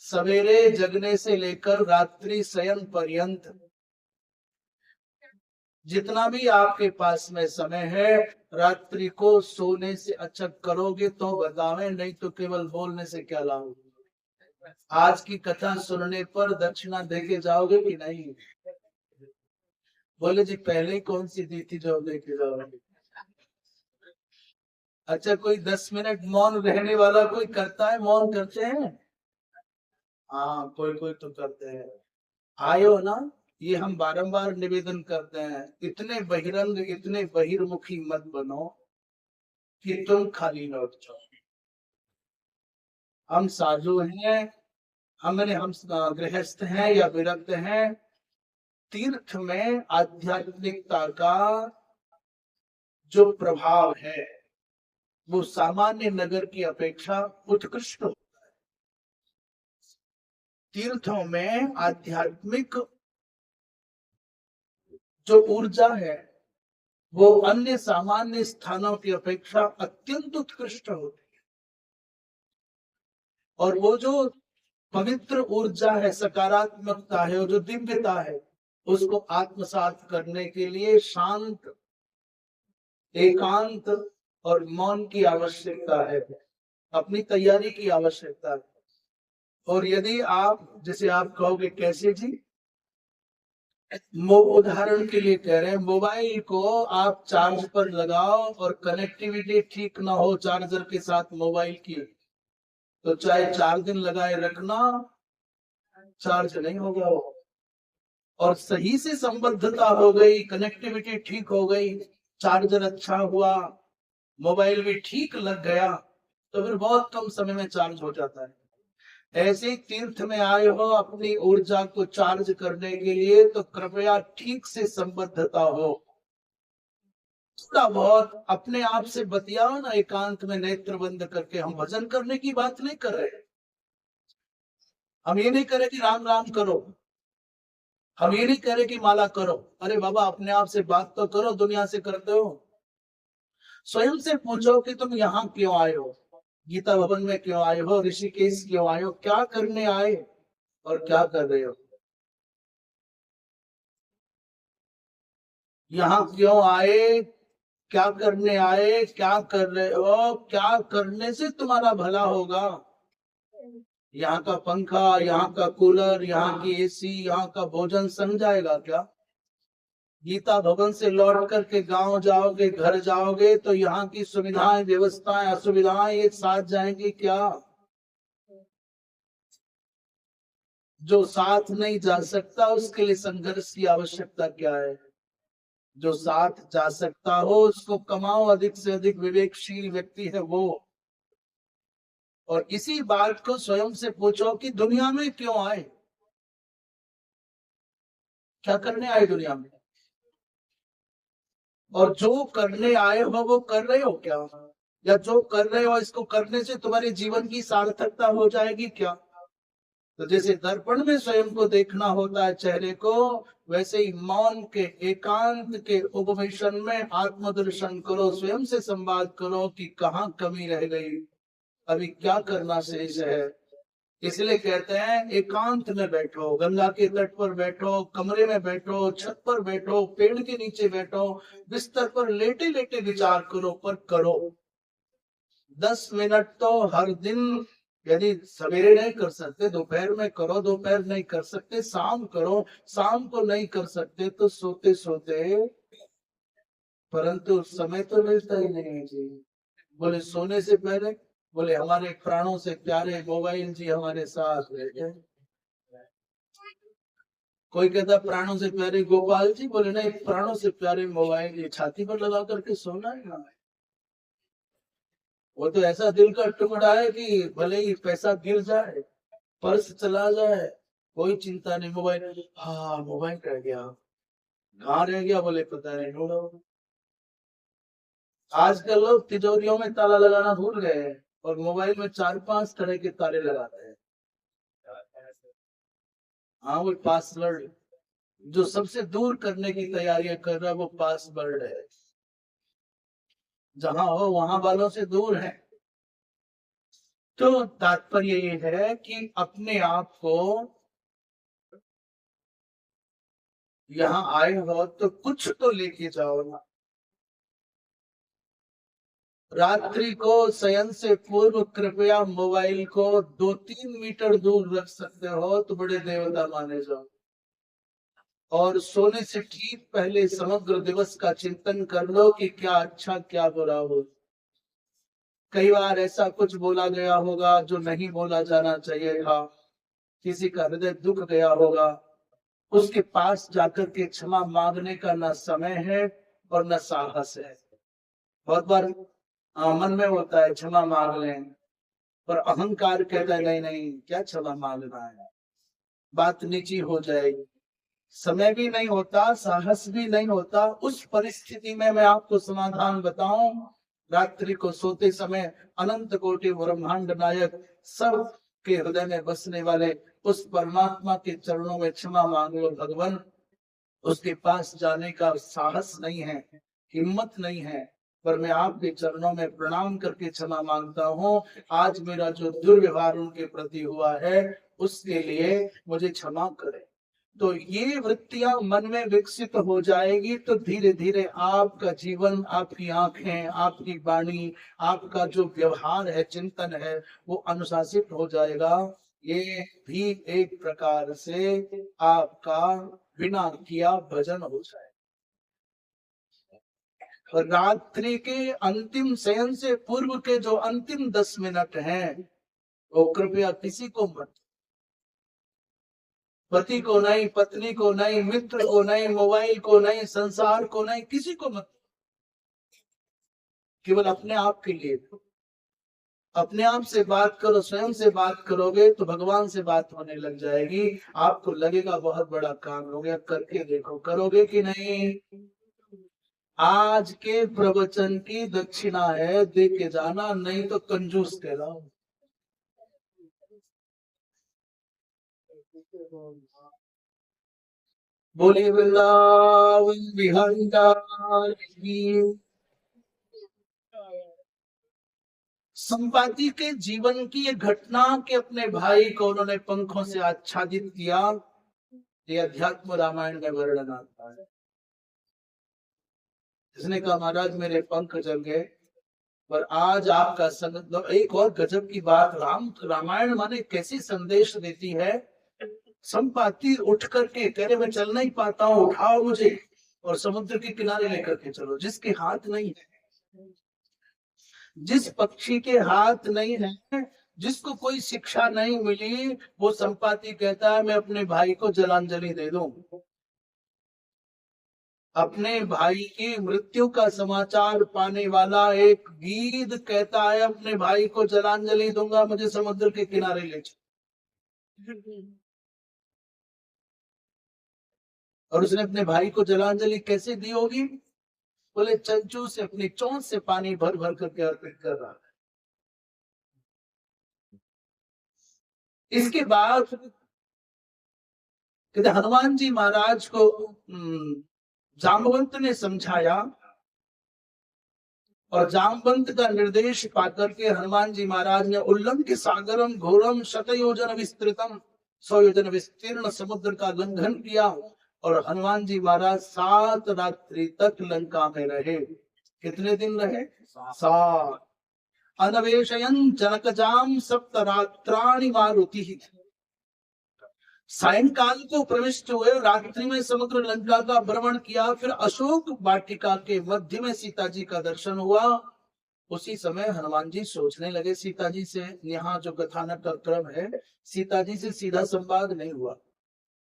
सवेरे जगने से लेकर रात्रि शयन पर्यंत जितना भी आपके पास में समय है, रात्रि को सोने से अच्छा करोगे तो बतावे, नहीं तो केवल बोलने से क्या लाभ। आज की कथा सुनने पर दक्षिणा देके जाओगे कि नहीं? बोले जी पहले ही कौन सी दी थी जो देके जाओगे? अच्छा कोई 10 मिनट मौन रहने वाला कोई करता है? मौन करते हैं? हाँ कोई कोई तो करते हैं। आयो ना, ये हम बारंबार निवेदन करते हैं, इतने बहिरंग इतने बहिर्मुखी मत बनो कि तुम खाली लौट जाओ। हम साधु हैं, हम गृहस्थ हैं या विरक्त हैं, तीर्थ में आध्यात्मिकता का जो प्रभाव है वो सामान्य नगर की अपेक्षा उत्कृष्ट होता है। तीर्थों में आध्यात्मिक जो ऊर्जा है वो अन्य सामान्य स्थानों की अपेक्षा अत्यंत उत्कृष्ट होती है। और वो जो पवित्र ऊर्जा है, सकारात्मकता है और जो दिव्यता है, उसको आत्मसात करने के लिए शांत, एकांत और मौन की आवश्यकता है, अपनी तैयारी की आवश्यकता है। और यदि आप, जैसे आप कहोगे कैसे जी, उदाहरण के लिए कह रहे हैं, मोबाइल को आप चार्ज पर लगाओ और कनेक्टिविटी ठीक ना हो चार्जर के साथ मोबाइल की, तो चाहे 4 दिन लगाए रखना, चार्ज नहीं होगा वो। और सही से संबद्धता हो गई, कनेक्टिविटी ठीक हो गई, चार्जर अच्छा हुआ, मोबाइल भी ठीक लग गया, तो फिर बहुत कम समय में चार्ज हो जाता है। ऐसे ही तीर्थ में आए हो अपनी ऊर्जा को चार्ज करने के लिए, तो कृपया ठीक से संबद्धता हो। थोड़ा बहुत अपने आप से बतियाओ ना, एकांत में नेत्र बंद करके। हम भजन करने की बात नहीं कर रहे, हम ये नहीं करे कि राम राम करो, हम ये नहीं करे कि माला करो। अरे बाबा अपने आप से बात तो करो, दुनिया से करते हो। स्वयं से पूछो कि तुम यहाँ क्यों आए हो, गीता भवन में क्यों आए हो, ऋषिकेश क्यों आए हो, क्या करने आए और क्या कर रहे हो। यहाँ क्यों आए, क्या करने आए, क्या कर रहे हो, क्या करने से तुम्हारा भला होगा। यहाँ का पंखा, यहाँ का कूलर, यहाँ की एसी, यहाँ का भोजन सम जाएगा क्या? गीता भवन से लौट करके गांव जाओगे, घर जाओगे, तो यहाँ की सुविधाएं, व्यवस्थाएं, असुविधाएं एक साथ जाएंगी क्या? जो साथ नहीं जा सकता उसके लिए संघर्ष की आवश्यकता क्या है? जो साथ जा सकता हो उसको कमाओ, अधिक से अधिक विवेकशील व्यक्ति है वो। और इसी बात को स्वयं से पूछो कि दुनिया में क्यों आए, क्या करने आए दुनिया में, और जो करने आए हो वो कर रहे हो क्या? या जो कर रहे हो इसको करने से तुम्हारे जीवन की सार्थकता हो जाएगी क्या? तो जैसे दर्पण में स्वयं को देखना होता है चेहरे को, वैसे ही मौन के एकांत के उपवेशन में आत्मदर्शन करो, स्वयं से संवाद करो कि कहाँ कमी रह गई, अभी क्या करना शेष है। इसलिए कहते हैं एकांत में बैठो, गंगा के तट पर बैठो, कमरे में बैठो, छत पर बैठो, पेड़ के नीचे बैठो, बिस्तर पर लेटे लेटे विचार करो, पर करो। 10 मिनट तो हर दिन, यदि सवेरे नहीं कर सकते दोपहर में करो, दोपहर नहीं कर सकते शाम करो, शाम को नहीं कर सकते तो सोते सोते, परंतु समय तो मिलता ही नहीं है जी। बोले सोने से पहले, बोले हमारे प्राणों से प्यारे मोबाइल जी हमारे साथ बैठे। कोई कहता प्राणों से प्यारे गोपाल जी, बोले नहीं, प्राणों से प्यारे मोबाइल ये छाती पर लगा करके सोना है। वो तो ऐसा दिल का टुकड़ा है कि भले ही पैसा गिर जाए, पर्स चला जाए, कोई चिंता नहीं। मोबाइल, हाँ मोबाइल रह गया, कहाँ रह गया, बोले पता नहीं, ढूंढो। आजकल लोग तिजोरियों में ताला लगाना भूल गए हैं और मोबाइल में 4-5 तरह के ताले लगाते हैं। हाँ वो पासवर्ड जो सबसे दूर करने की तैयारियां कर रहा है, वो पासवर्ड है। जहां हो वहां वालों से दूर है। तो तात्पर्य ये है कि अपने आप को, यहाँ आए हो तो कुछ तो लेके जाओ ना। रात्रि को शयन से पूर्व कृपया मोबाइल को 2-3 मीटर दूर रख सकते हो तो बड़े देवता माने जाओ। और सोने से ठीक पहले समग्र दिवस का चिंतन कर लो कि क्या अच्छा क्या बुरा हो। कई बार ऐसा कुछ बोला गया होगा जो नहीं बोला जाना चाहिए था, किसी का हृदय दुख गया होगा, उसके पास जाकर के क्षमा मांगने का न समय है और न साहस है। बहुत बार मन में होता है क्षमा मांग लें, पर अहंकार कहता है नहीं नहीं, क्या क्षमा मांगना है, बात नीची हो जाएगी। समय भी नहीं होता, साहस भी नहीं होता। उस परिस्थिति में मैं आपको समाधान बताऊं, रात्रि को सोते समय अनंत कोटि ब्रह्मांड नायक सब के हृदय में बसने वाले उस परमात्मा के चरणों में क्षमा मांग लो। भगवान, उसके पास जाने का साहस नहीं है, हिम्मत नहीं है, पर मैं आपके चरणों में प्रणाम करके क्षमा मांगता हूँ। आज मेरा जो दुर्व्यवहार उनके प्रति हुआ है उसके लिए मुझे क्षमा करें। तो ये वृत्तियां मन में विकसित हो जाएगी तो धीरे धीरे आपका जीवन, आपकी आंखें, आपकी वाणी, आपका जो व्यवहार है, चिंतन है, वो अनुशासित हो जाएगा। ये भी एक प्रकार से आपका बिना किया भजन हो जाए। और रात्रि के अंतिम शयन से पूर्व के जो अंतिम 10 मिनट हैं, वो कृपया किसी को मत, पति को नहीं, पत्नी को नहीं, मित्र को नहीं, मोबाइल को नहीं, संसार को नहीं, किसी को मत, केवल अपने आप के लिए। अपने आप से बात करो, स्वयं से बात करोगे तो भगवान से बात होने लग जाएगी। आपको लगेगा बहुत बड़ा काम हो गया, करके देखो, करोगे कि नहीं। आज के प्रवचन की दक्षिणा है, दे के जाना, नहीं तो कंजूस कहलाओ। बोले वृंदावन बिहारी लाल की। संपाति के जीवन की ये घटना कि अपने भाई को उन्होंने पंखों से आच्छादित किया, ये अध्यात्म रामायण में वर्णन आता है। इसने कहा महाराज मेरे पंख जल गए, पर आज आपका संग। एक और गजब की बात, रामायण माने कैसी संदेश देती है। संपाति उठ करके कह रहे मैं चल नहीं पाता हूँ, उठाओ मुझे और समुद्र के किनारे लेकर के चलो। जिसके हाथ नहीं है, जिस पक्षी के हाथ नहीं है, जिसको कोई शिक्षा नहीं मिली, वो संपाति कहता है मैं अपने भाई को जलांजलि दे दूं। अपने भाई की मृत्यु का समाचार पाने वाला एक गीध कहता है अपने भाई को जलांजलि दूंगा, मुझे समुद्र के किनारे ले चलो। और उसने अपने भाई को जलांजलि कैसे दी होगी? बोले चंचू से अपनी चोंच से पानी भर भर करके अर्पित कर रहा है। इसके बाद कहते हनुमान जी महाराज को जाम्बवंत ने समझाया और जामवंत का निर्देश पाकर के हनुमान जी महाराज ने उल्लंघ के सागरम घोरम शतयोजन विस्तृतम 100 योजन विस्तीर्ण समुद्र का लंघन किया और हनुमान जी महाराज 7 रात्रि तक लंका में रहे। कितने दिन रहे? 7। अनवेशयन जनकजाम सप्तरात्राणि मारुति। सायंकाल को प्रविष्ट हुए, रात्रि में समग्र लंका का भ्रमण किया, फिर अशोक वाटिका के मध्य में सीता जी का दर्शन हुआ। उसी समय हनुमान जी सोचने लगे सीता जी से। यहाँ जो कथानक का क्रम है, सीता जी से सीधा संवाद नहीं हुआ।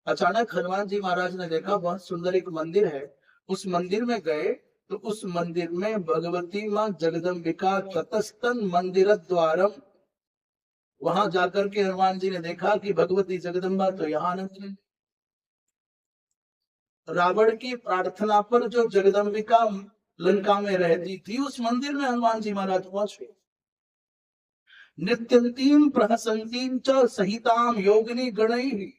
अचानक हनुमान जी महाराज ने देखा बहुत सुंदर एक मंदिर है। उस मंदिर में गए तो उस मंदिर में भगवती माँ जगदम्बिका ततस्तन मंदिर द्वारम, वहां जाकर के हनुमान जी ने देखा कि भगवती जगदम्बा तो यहाँ नहीं। रावण की प्रार्थना पर जो जगदम्बिका लंका में रहती थी, उस मंदिर में हनुमान जी महाराज पहुंचे। नित्यंतीम प्रहसंतीम च सहिताम योगिनी गणई,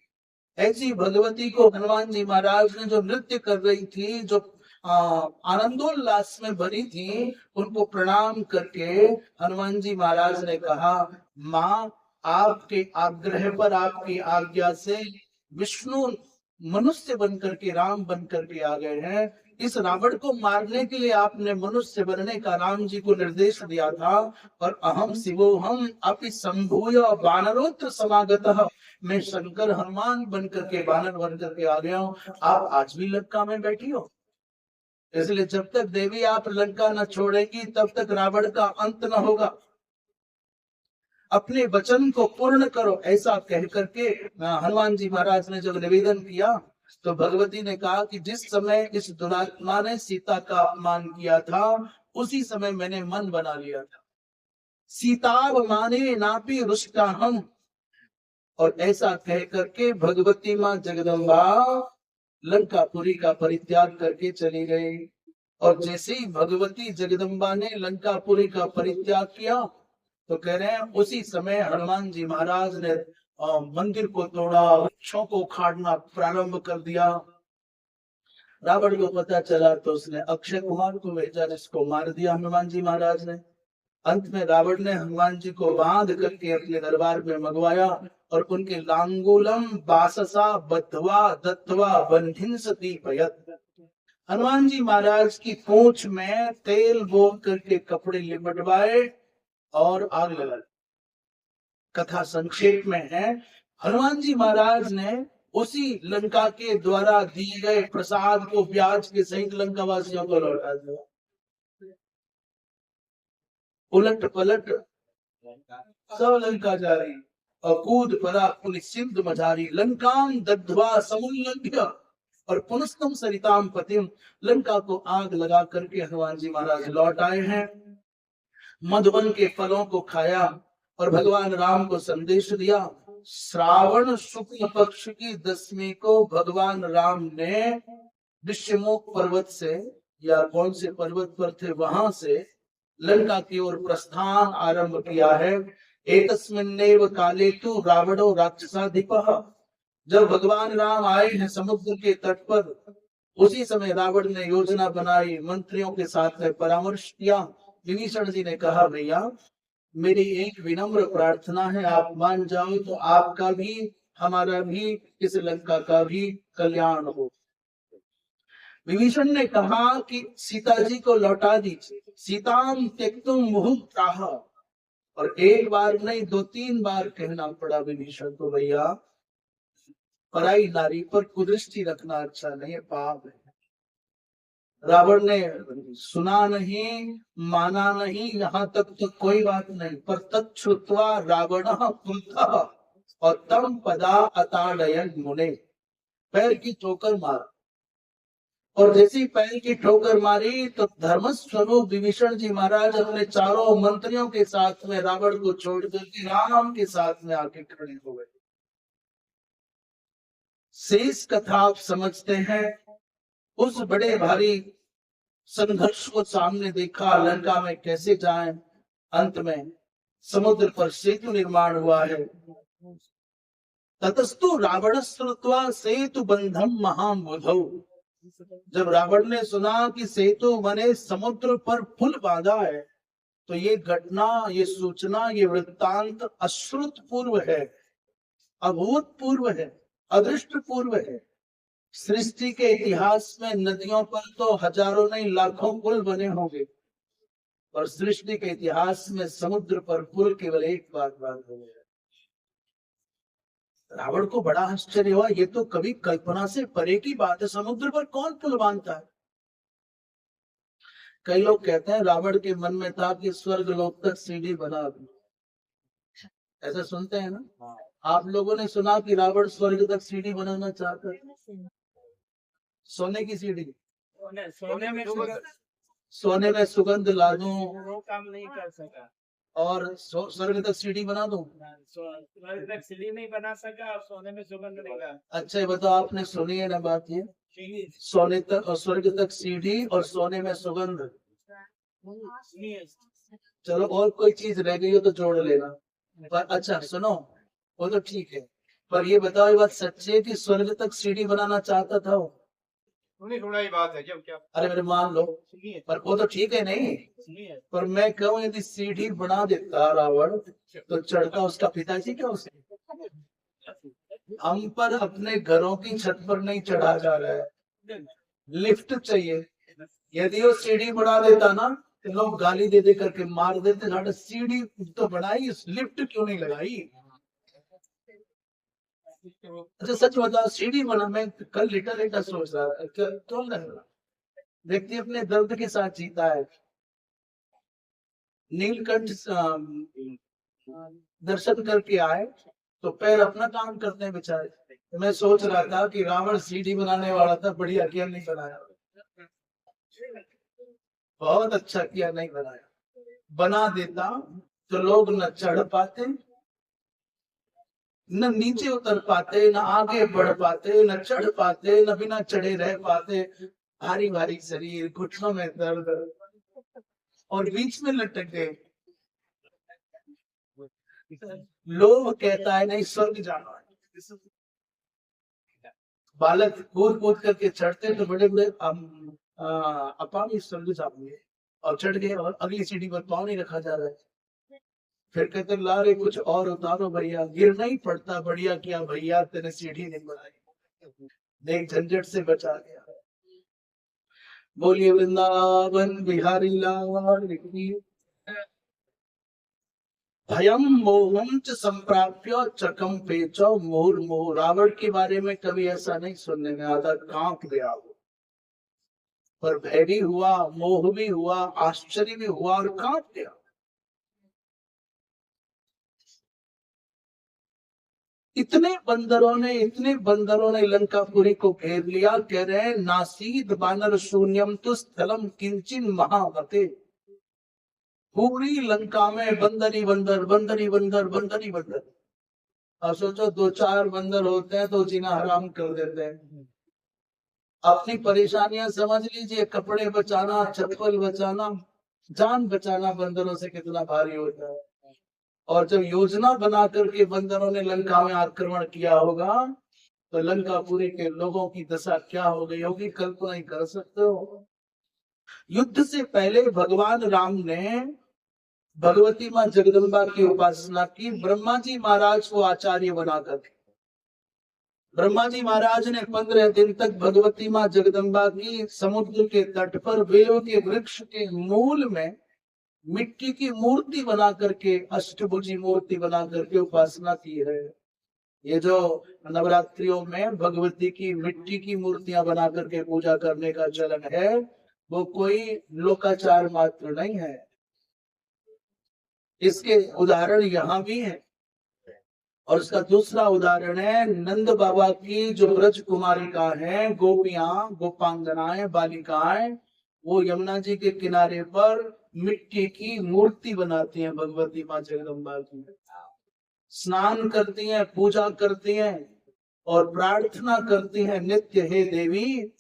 ऐसी भगवती को हनुमान जी महाराज ने जो नृत्य कर रही थी, जो आनंदोल्लास में भरी थी, उनको प्रणाम करके हनुमान जी महाराज ने कहा, माँ आपके आग्रह पर, आपकी आज्ञा से विष्णु मनुष्य बनकर के, राम बनकर के आ गए हैं। इस रावण को मारने के लिए आपने मनुष्य बनने का राम जी को निर्देश दिया था। और अहम शिवोहम अपि संभूय वानरोत्र समागतः, मैं शंकर हनुमान बनकर के, वानर बनकर के आ गया हूँ। आप आज भी लंका में बैठी हो, इसलिए जब तक देवी आप लंका न छोड़ेगी तब तक रावण का अंत न होगा। अपने वचन को पूर्ण करो। ऐसा कह करके हनुमान जी महाराज ने जब निवेदन किया तो भगवती ने कहा कि जिस समय इस दुरात्मा ने सीता का अपमान किया था, उसी समय मैंने मन बना लिया था। सीताव माने नापी रुष्टा हम, और ऐसा कह करके भगवती माँ जगदम्बा लंकापुरी का परित्याग करके चली गई। और जैसे ही भगवती जगदम्बा ने लंकापुरी का परित्याग किया तो कह रहे हैं उसी समय हनुमान जी महाराज ने मंदिर को तोड़ा, वृक्षों को उखाड़ना प्रारंभ कर दिया। रावण को पता चला तो उसने अक्षय कुमार को भेजा, जिसको मार दिया हनुमान जी महाराज ने। अंत में रावण ने हनुमान जी को बांध करके अपने दरबार में मंगवाया और उनके लांगूलम बाससा बद्धवा दत्तवा बंधिंसति पयत, हनुमान जी महाराज की पूंछ में तेल बोल करके कपड़े लिपटवाए और आग लगा। कथा संक्षेप में है, हनुमान जी महाराज ने उसी लंका के द्वारा दिए गए प्रसाद को ब्याज के सहित लंका वासियों को लौटा दिया। उलट पलट सब लंका जा रही, अकूद परा पुलिस सिंध मजारी, लंकाम दग्ध्वा समुल्लंघ्य और पुनस्तम सरिताम पतिम, लंका को आग लगा करके हनुमान जी महाराज लौट आए हैं। मधुबन के फलों को खाया और भगवान राम को संदेश दिया। श्रावण शुक्ल पक्ष की 10वीं को भगवान राम ने ऋष्यमुख पर्वत से, या कौन से पर्वत पर थे, वहां से लंका की ओर प्रस्थान आरंभ किया है। एकस्मिन्नेव काले तु रावणो राक्षसाधिपः, जब भगवान राम आए हैं समुद्र के तट पर, उसी समय रावण ने योजना बनाई, मंत्रियों के साथ में परामर्श किया। विभीषण जी ने कहा, भैया मेरी एक विनम्र प्रार्थना है, आप मान जाओ तो आपका भी हमारा भी इस लंका का भी कल्याण हो। विभीषण ने कहा कि सीता जी को लौटा दीजिए। सीताम त्यक्तुम मुहुः, और एक बार नहीं 2-3 बार कहना पड़ा विभीषण को, भैया पराई नारी पर कुदृष्टि रखना अच्छा नहीं है, पाप है। रावण ने सुना नहीं, माना नहीं, यहाँ तक तो कोई बात नहीं, पर तच्छ्रुत्वा रावणः कुंठः और तम पदा अताड़यन् मुने, पैर की ठोकर मार। और जैसी पैर की ठोकर मारी तो धर्म स्वरूप विभीषण जी महाराज अपने चारों मंत्रियों के साथ में रावण को छोड़ करके राम के साथ में आके खड़े हो गए। शेष कथा आप समझते हैं। उस बड़े भारी संघर्ष को सामने देखा, लंका में कैसे जाएं। अंत में समुद्र पर सेतु निर्माण हुआ है। ततस्तु रावण श्रुत्वा सेतु बंधम महाबुधौ। जब रावण ने सुना कि सेतु बने समुद्र पर पुल बांधा है, तो ये घटना, ये सूचना, ये वृत्तांत अश्रुतपूर्व है, अभूतपूर्व है, अदृष्टपूर्व है। सृष्टि के इतिहास में नदियों पर तो हजारों नहीं लाखों पुल बने होंगे, और सृष्टि के इतिहास में समुद्र पर पुल केवल एक बार बांधा गया। रावण को बड़ा आश्चर्य हुआ, ये तो कभी कल्पना से परे की बात है, समुद्र पर कौन पुल बांधता है। कई लोग कहते हैं रावण के मन में था कि स्वर्ग लोक तक सीढ़ी बना दूं। ऐसा सुनते हैं ना। आप लोगों ने सुना कि रावण स्वर्ग तक सीढ़ी बनाना चाहता है, सोने की सीढ़ी। सोने में सुगंध ला दूं, वो काम नहीं कर सका, और स्वर्ग तक सीढ़ी बना दूं। स्वर्ग तक सीढ़ी नहीं बना सका और सोने में सुगंध नहीं ला। अच्छा, ये बताओ, आपने सुनी है ना बात ये, सोने तक और स्वर्ग तक सीढ़ी और सोने में सुगंध। चलो और कोई चीज रह गई हो तो जोड़ लेना। पर अच्छा सुनो, वो तो ठीक है, पर ये बताओ, ये बात सच्ची है कि स्वर्ग तक सीढ़ी बनाना चाहता था वो? थोड़ा ही बात है जब क्या। अरे मेरे मान लो, पर वो तो ठीक है नहीं, पर मैं कहूँ यदि सीढ़ी बना देता रावण तो चढ़ता उसका पिताजी क्या उसे? हम पर अपने घरों की छत पर नहीं चढ़ा जा रहा है, लिफ्ट चाहिए। यदि वो सीढ़ी बढ़ा देता ना तो लोग गाली दे दे करके मार देते, साढ़े सीढ़ी तो बढ़ाई, लिफ्ट क्यों नहीं लगाई। अच्छा सच बताओ, सीढ़ी बना, मैं कल लेटा सोच रहा था क्यों लग, व्यक्ति अपने दर्द के साथ जीता है। नीलकंठ दर्शन करके आए तो पैर अपना काम करते हैं बेचारे। मैं सोच रहा था कि रावण सीढ़ी बनाने वाला था, बढ़िया किया नहीं बनाया, बहुत अच्छा किया नहीं बनाया। बना देता तो लोग न चढ़ पाते, न नीचे उतर पाते, न आगे बढ़ पाते, न चढ़ पाते, न बिना चढ़े रह पाते। भारी भारी शरीर, घुटनों में दर्द, और बीच में लटक गए। लोग कहता है नहीं स्वर्ग जाना है। बालक कूद कूद करके चढ़ते तो बड़े बड़े अपानी स्वर्ग जाएंगे, और चढ़ गए और अगली सीढ़ी पर पाँव नहीं रखा जा रहा है। फिर कहते ला रे कुछ और उतारो भैया, गिरना ही पड़ता, बढ़िया किया भैया तेने सीढ़ी नहीं बनाई, देख झंझट से बचा गया। बोलिए वृंदावन बिहारी लाल की। भयम मोहम च संप्राप्य चकम पेच मुहुर्मुहु। रावण के बारे में कभी ऐसा नहीं सुनने में आता कांप गया वो, पर भय भी हुआ, मोह भी हुआ, आश्चर्य भी हुआ और कांप गया। इतने बंदरों ने लंकापुरी को घेर लिया। कह रहे हैं नासीद बानर शून्यम तो स्थलम किंचिन महावते। पूरी लंका में बंदर ही बंदर, बंदर ही बंदर, बंदर ही बंदर। अब सोचो दो चार बंदर होते हैं तो जीना हराम कर देते हैं। अपनी परेशानियां समझ लीजिए, कपड़े बचाना, चप्पल बचाना, जान बचाना बंदरों से कितना भारी होता है। और जब योजना बना करके बंदरों ने लंका में आक्रमण किया होगा तो लंकापुरी के लोगों की दशा क्या हो गई होगी, कल्पना ही कर सकते हो। युद्ध से पहले भगवान राम ने भगवती माँ जगदम्बा की उपासना की। ब्रह्मा जी महाराज को आचार्य बनाकर, ब्रह्मा जी महाराज ने 15 दिन तक भगवती माँ जगदम्बा की समुद्र के तट पर बेल के वृक्ष के मूल में मिट्टी की मूर्ति बना करके, अष्टभुजी मूर्ति बना करके उपासना की है। ये जो नवरात्रियों में भगवती की मिट्टी की मूर्तियां बना करके पूजा करने का चलन है, वो कोई लोकाचार मात्र नहीं है। इसके उदाहरण यहाँ भी है। और उसका दूसरा उदाहरण है नंद बाबा की जो ब्रज कुमारिका है, गोपियां, गोपांगनाएं, बालिकाएं, वो यमुना जी के किनारे पर मिट्टी की मूर्ति बनाती हैं भगवती माँ जगदम्बा की। स्नान करती हैं, पूजा करती हैं और प्रार्थना करती हैं नित्य, हे देवी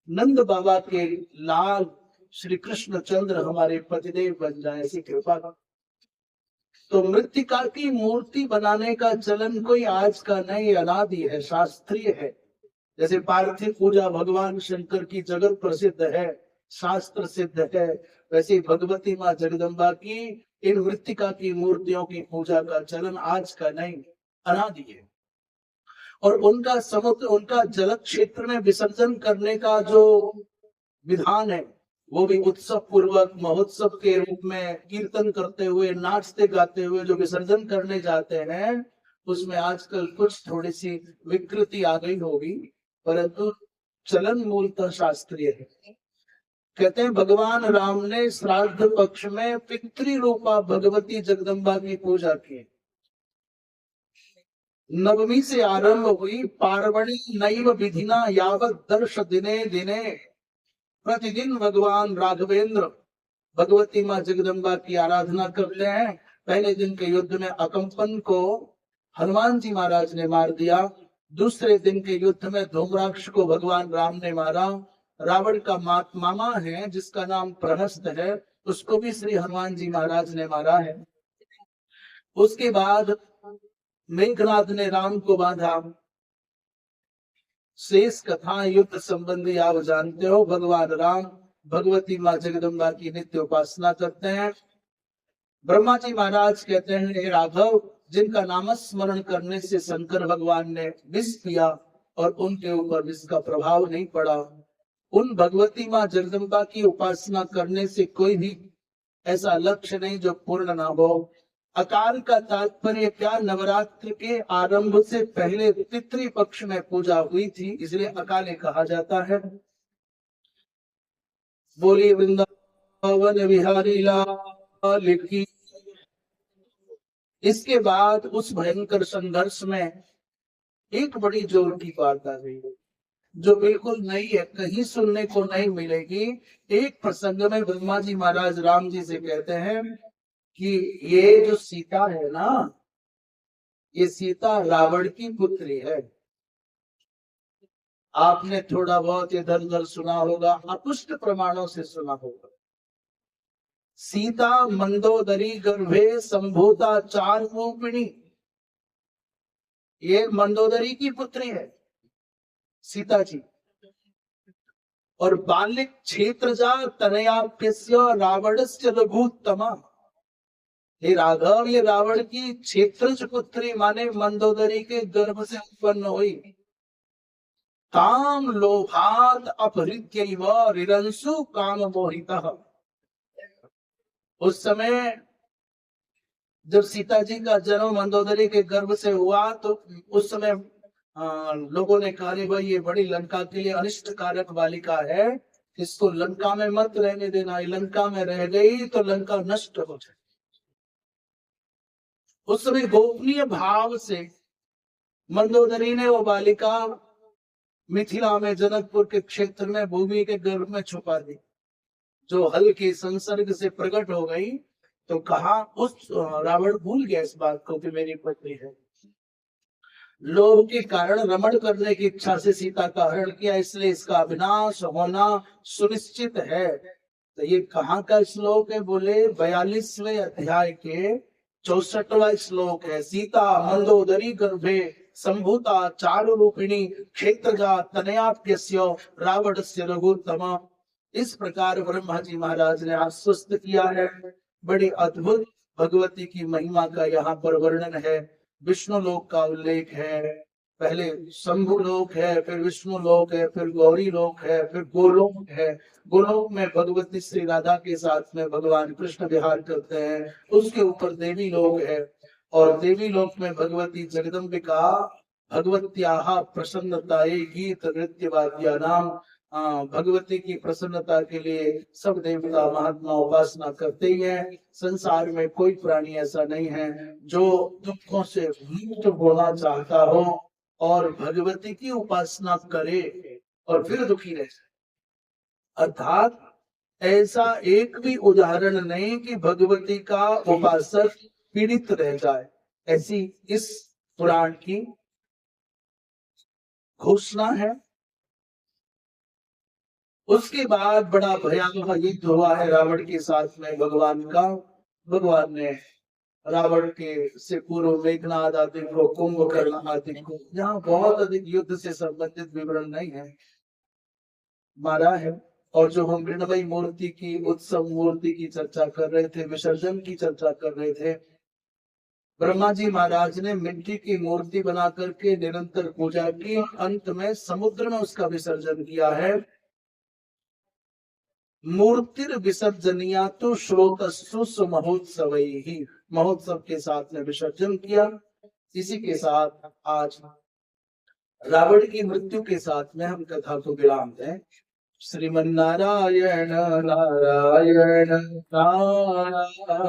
नंद बाबा के लाल श्री कृष्ण चंद्र हमारे पतिदेव बन जाए, ऐसी कृपा। तो मृत्तिका की मूर्ति बनाने का चलन कोई आज का नहीं, अनादि है, शास्त्रीय है। जैसे पार्थिव पूजा भगवान शंकर की जगत प्रसिद्ध है, शास्त्र सिद्ध है, वैसे भगवती माँ जगदम्बा की इन मृत्तिका की मूर्तियों की पूजा का चलन आज का नहीं, अनादि है। और उनका समुद्र, उनका जल क्षेत्र में विसर्जन करने का जो विधान है, वो भी उत्सव पूर्वक महोत्सव के रूप में कीर्तन करते हुए, नाचते गाते हुए जो विसर्जन करने जाते हैं, उसमें आजकल कुछ थोड़ी सी विकृति आ गई होगी, परंतु चलन मूलतः शास्त्रीय है। कहते हैं भगवान राम ने श्राद्ध पक्ष में पितृ रूपा भगवती जगदम्बा की पूजा की। नवमी से आरंभ हुई पार्वणी नैव विधिना यावत दर्श दिने दिने, प्रतिदिन भगवान राघवेंद्र भगवती माँ जगदम्बा की आराधना करते हैं। पहले दिन के युद्ध में अकंपन को हनुमान जी महाराज ने मार दिया, दूसरे दिन के युद्ध में धूम्राक्ष को भगवान राम ने मारा। रावण का मामा है जिसका नाम प्रहस्त है, उसको भी श्री हनुमान जी महाराज ने मारा है। उसके बाद मेघनाथ ने राम को बांधा। शेष कथा युद्ध संबंधी आप जानते हो। भगवान राम भगवती माँ जगदम्बा की नित्य उपासना करते हैं। ब्रह्मा जी महाराज कहते हैं, हे राघव, जिनका नाम स्मरण करने से शंकर भगवान ने विष पिया और उनके ऊपर विष का प्रभाव नहीं पड़ा, उन भगवती माँ जगदम्बा की उपासना करने से कोई भी ऐसा लक्ष्य नहीं जो पूर्ण ना हो। अकाल का तात्पर्य क्या, नवरात्र के आरंभ से पहले पितृ पक्ष में पूजा हुई थी, इसलिए अकाले कहा जाता है। बोलिए वृंदावन बिहारी लाल की। इसके बाद उस भयंकर संघर्ष में एक बड़ी जोर की बात आ गई जो बिल्कुल नई है, कहीं सुनने को नहीं मिलेगी। एक प्रसंग में ब्रह्मा जी महाराज राम जी से कहते हैं कि ये जो सीता है ना, ये सीता रावण की पुत्री है। आपने थोड़ा बहुत इधर उधर सुना होगा, अपुष्ट प्रमाणों से सुना होगा। सीता मंदोदरी गर्भे संभूता चार रूपिणी, ये मंदोदरी की पुत्री है सीता जी। और बालिक क्षेत्र जा तनयाप्यस्य रावणस्य लघुत्तमा, हे राघव, ये रावण की क्षेत्रज पुत्री माने मंदोदरी के गर्भ से उत्पन्न हुई। काम लोभात अपहृत्यैव रिरंसु काम मोहितः। उस समय जब सीता जी का जन्म मंदोदरी के गर्भ से हुआ तो उस समय लोगों ने कहा, भाई ये बड़ी लंका के लिए अनिष्ट कारक बालिका है, इसको लंका में मत रहने देना, लंका में रह गई तो लंका नष्ट हो जाए। उस समय गोपनीय भाव से मंदोदरी ने वो बालिका मिथिला में जनकपुर के क्षेत्र में भूमि के गर्भ में छुपा दी। जो हल्के संसर्ग से प्रकट हो गई तो कहा, उस रावण भूल गया इस बात को कि मेरी पत्नी है। लोभ के कारण रमण करने की इच्छा से सीता का हरण किया, इसलिए इसका विनाश होना सुनिश्चित है। तो ये कहाँ का श्लोक है? बोले 42वें अध्याय के 64वां श्लोक है। सीता मंदोदरी गर्भे संभूता चारु रूपिणी क्षेत्रजा तनयाप्यस्य रावणस्य रघुत्तमा। इस प्रकार ब्रह्मा जी महाराज ने आश्वस्त किया है। बड़ी अद्भुत भगवती की महिमा का यहाँ पर वर्णन है। विष्णु लोक का उल्लेख है, पहले शंभु लोक है, फिर विष्णु लोक है, फिर गौरी लोक है, फिर गोलोक है। गोलोक में भगवती श्री राधा के साथ में भगवान कृष्ण विहार करते हैं। उसके ऊपर देवी लोक है और देवी लोक में भगवती जगदम्बिका भगवत्याः प्रसन्नताये गीत नृत्य वाद्या नाम, भगवती की प्रसन्नता के लिए सब देवता महात्मा उपासना करते ही हैं। संसार में कोई प्राणी ऐसा नहीं है जो दुखों से मुक्त होना चाहता हो और भगवती की उपासना करे और फिर दुखी रहे। अर्थात ऐसा एक भी उदाहरण नहीं कि भगवती का उपासक पीड़ित रह जाए, ऐसी इस पुराण की घोषणा है। उसके बाद बड़ा भयावह युद्ध हुआ है रावण के साथ में भगवान का। भगवान ने रावण के से पूर्व मेघनाद आदि को, कुंभकर्ण आदि को, यहाँ बहुत अधिक युद्ध से संबंधित विवरण नहीं है, मारा है। और जो हम मृणमयी मूर्ति की, उत्सव मूर्ति की चर्चा कर रहे थे, विसर्जन की चर्चा कर रहे थे, ब्रह्मा जी महाराज ने मिट्टी की मूर्ति बना करके निरंतर पूजा की, अंत में समुद्र में उसका विसर्जन किया है। मूर्तिर विसर्जनिया तो श्लोकस्सु महोत्सव ही, महोत्सव के साथ में विसर्जन किया। इसी के साथ आज रावण की मृत्यु के साथ में हम कथा को विराम दें। श्रीमन्नारायण नारायण नारायण।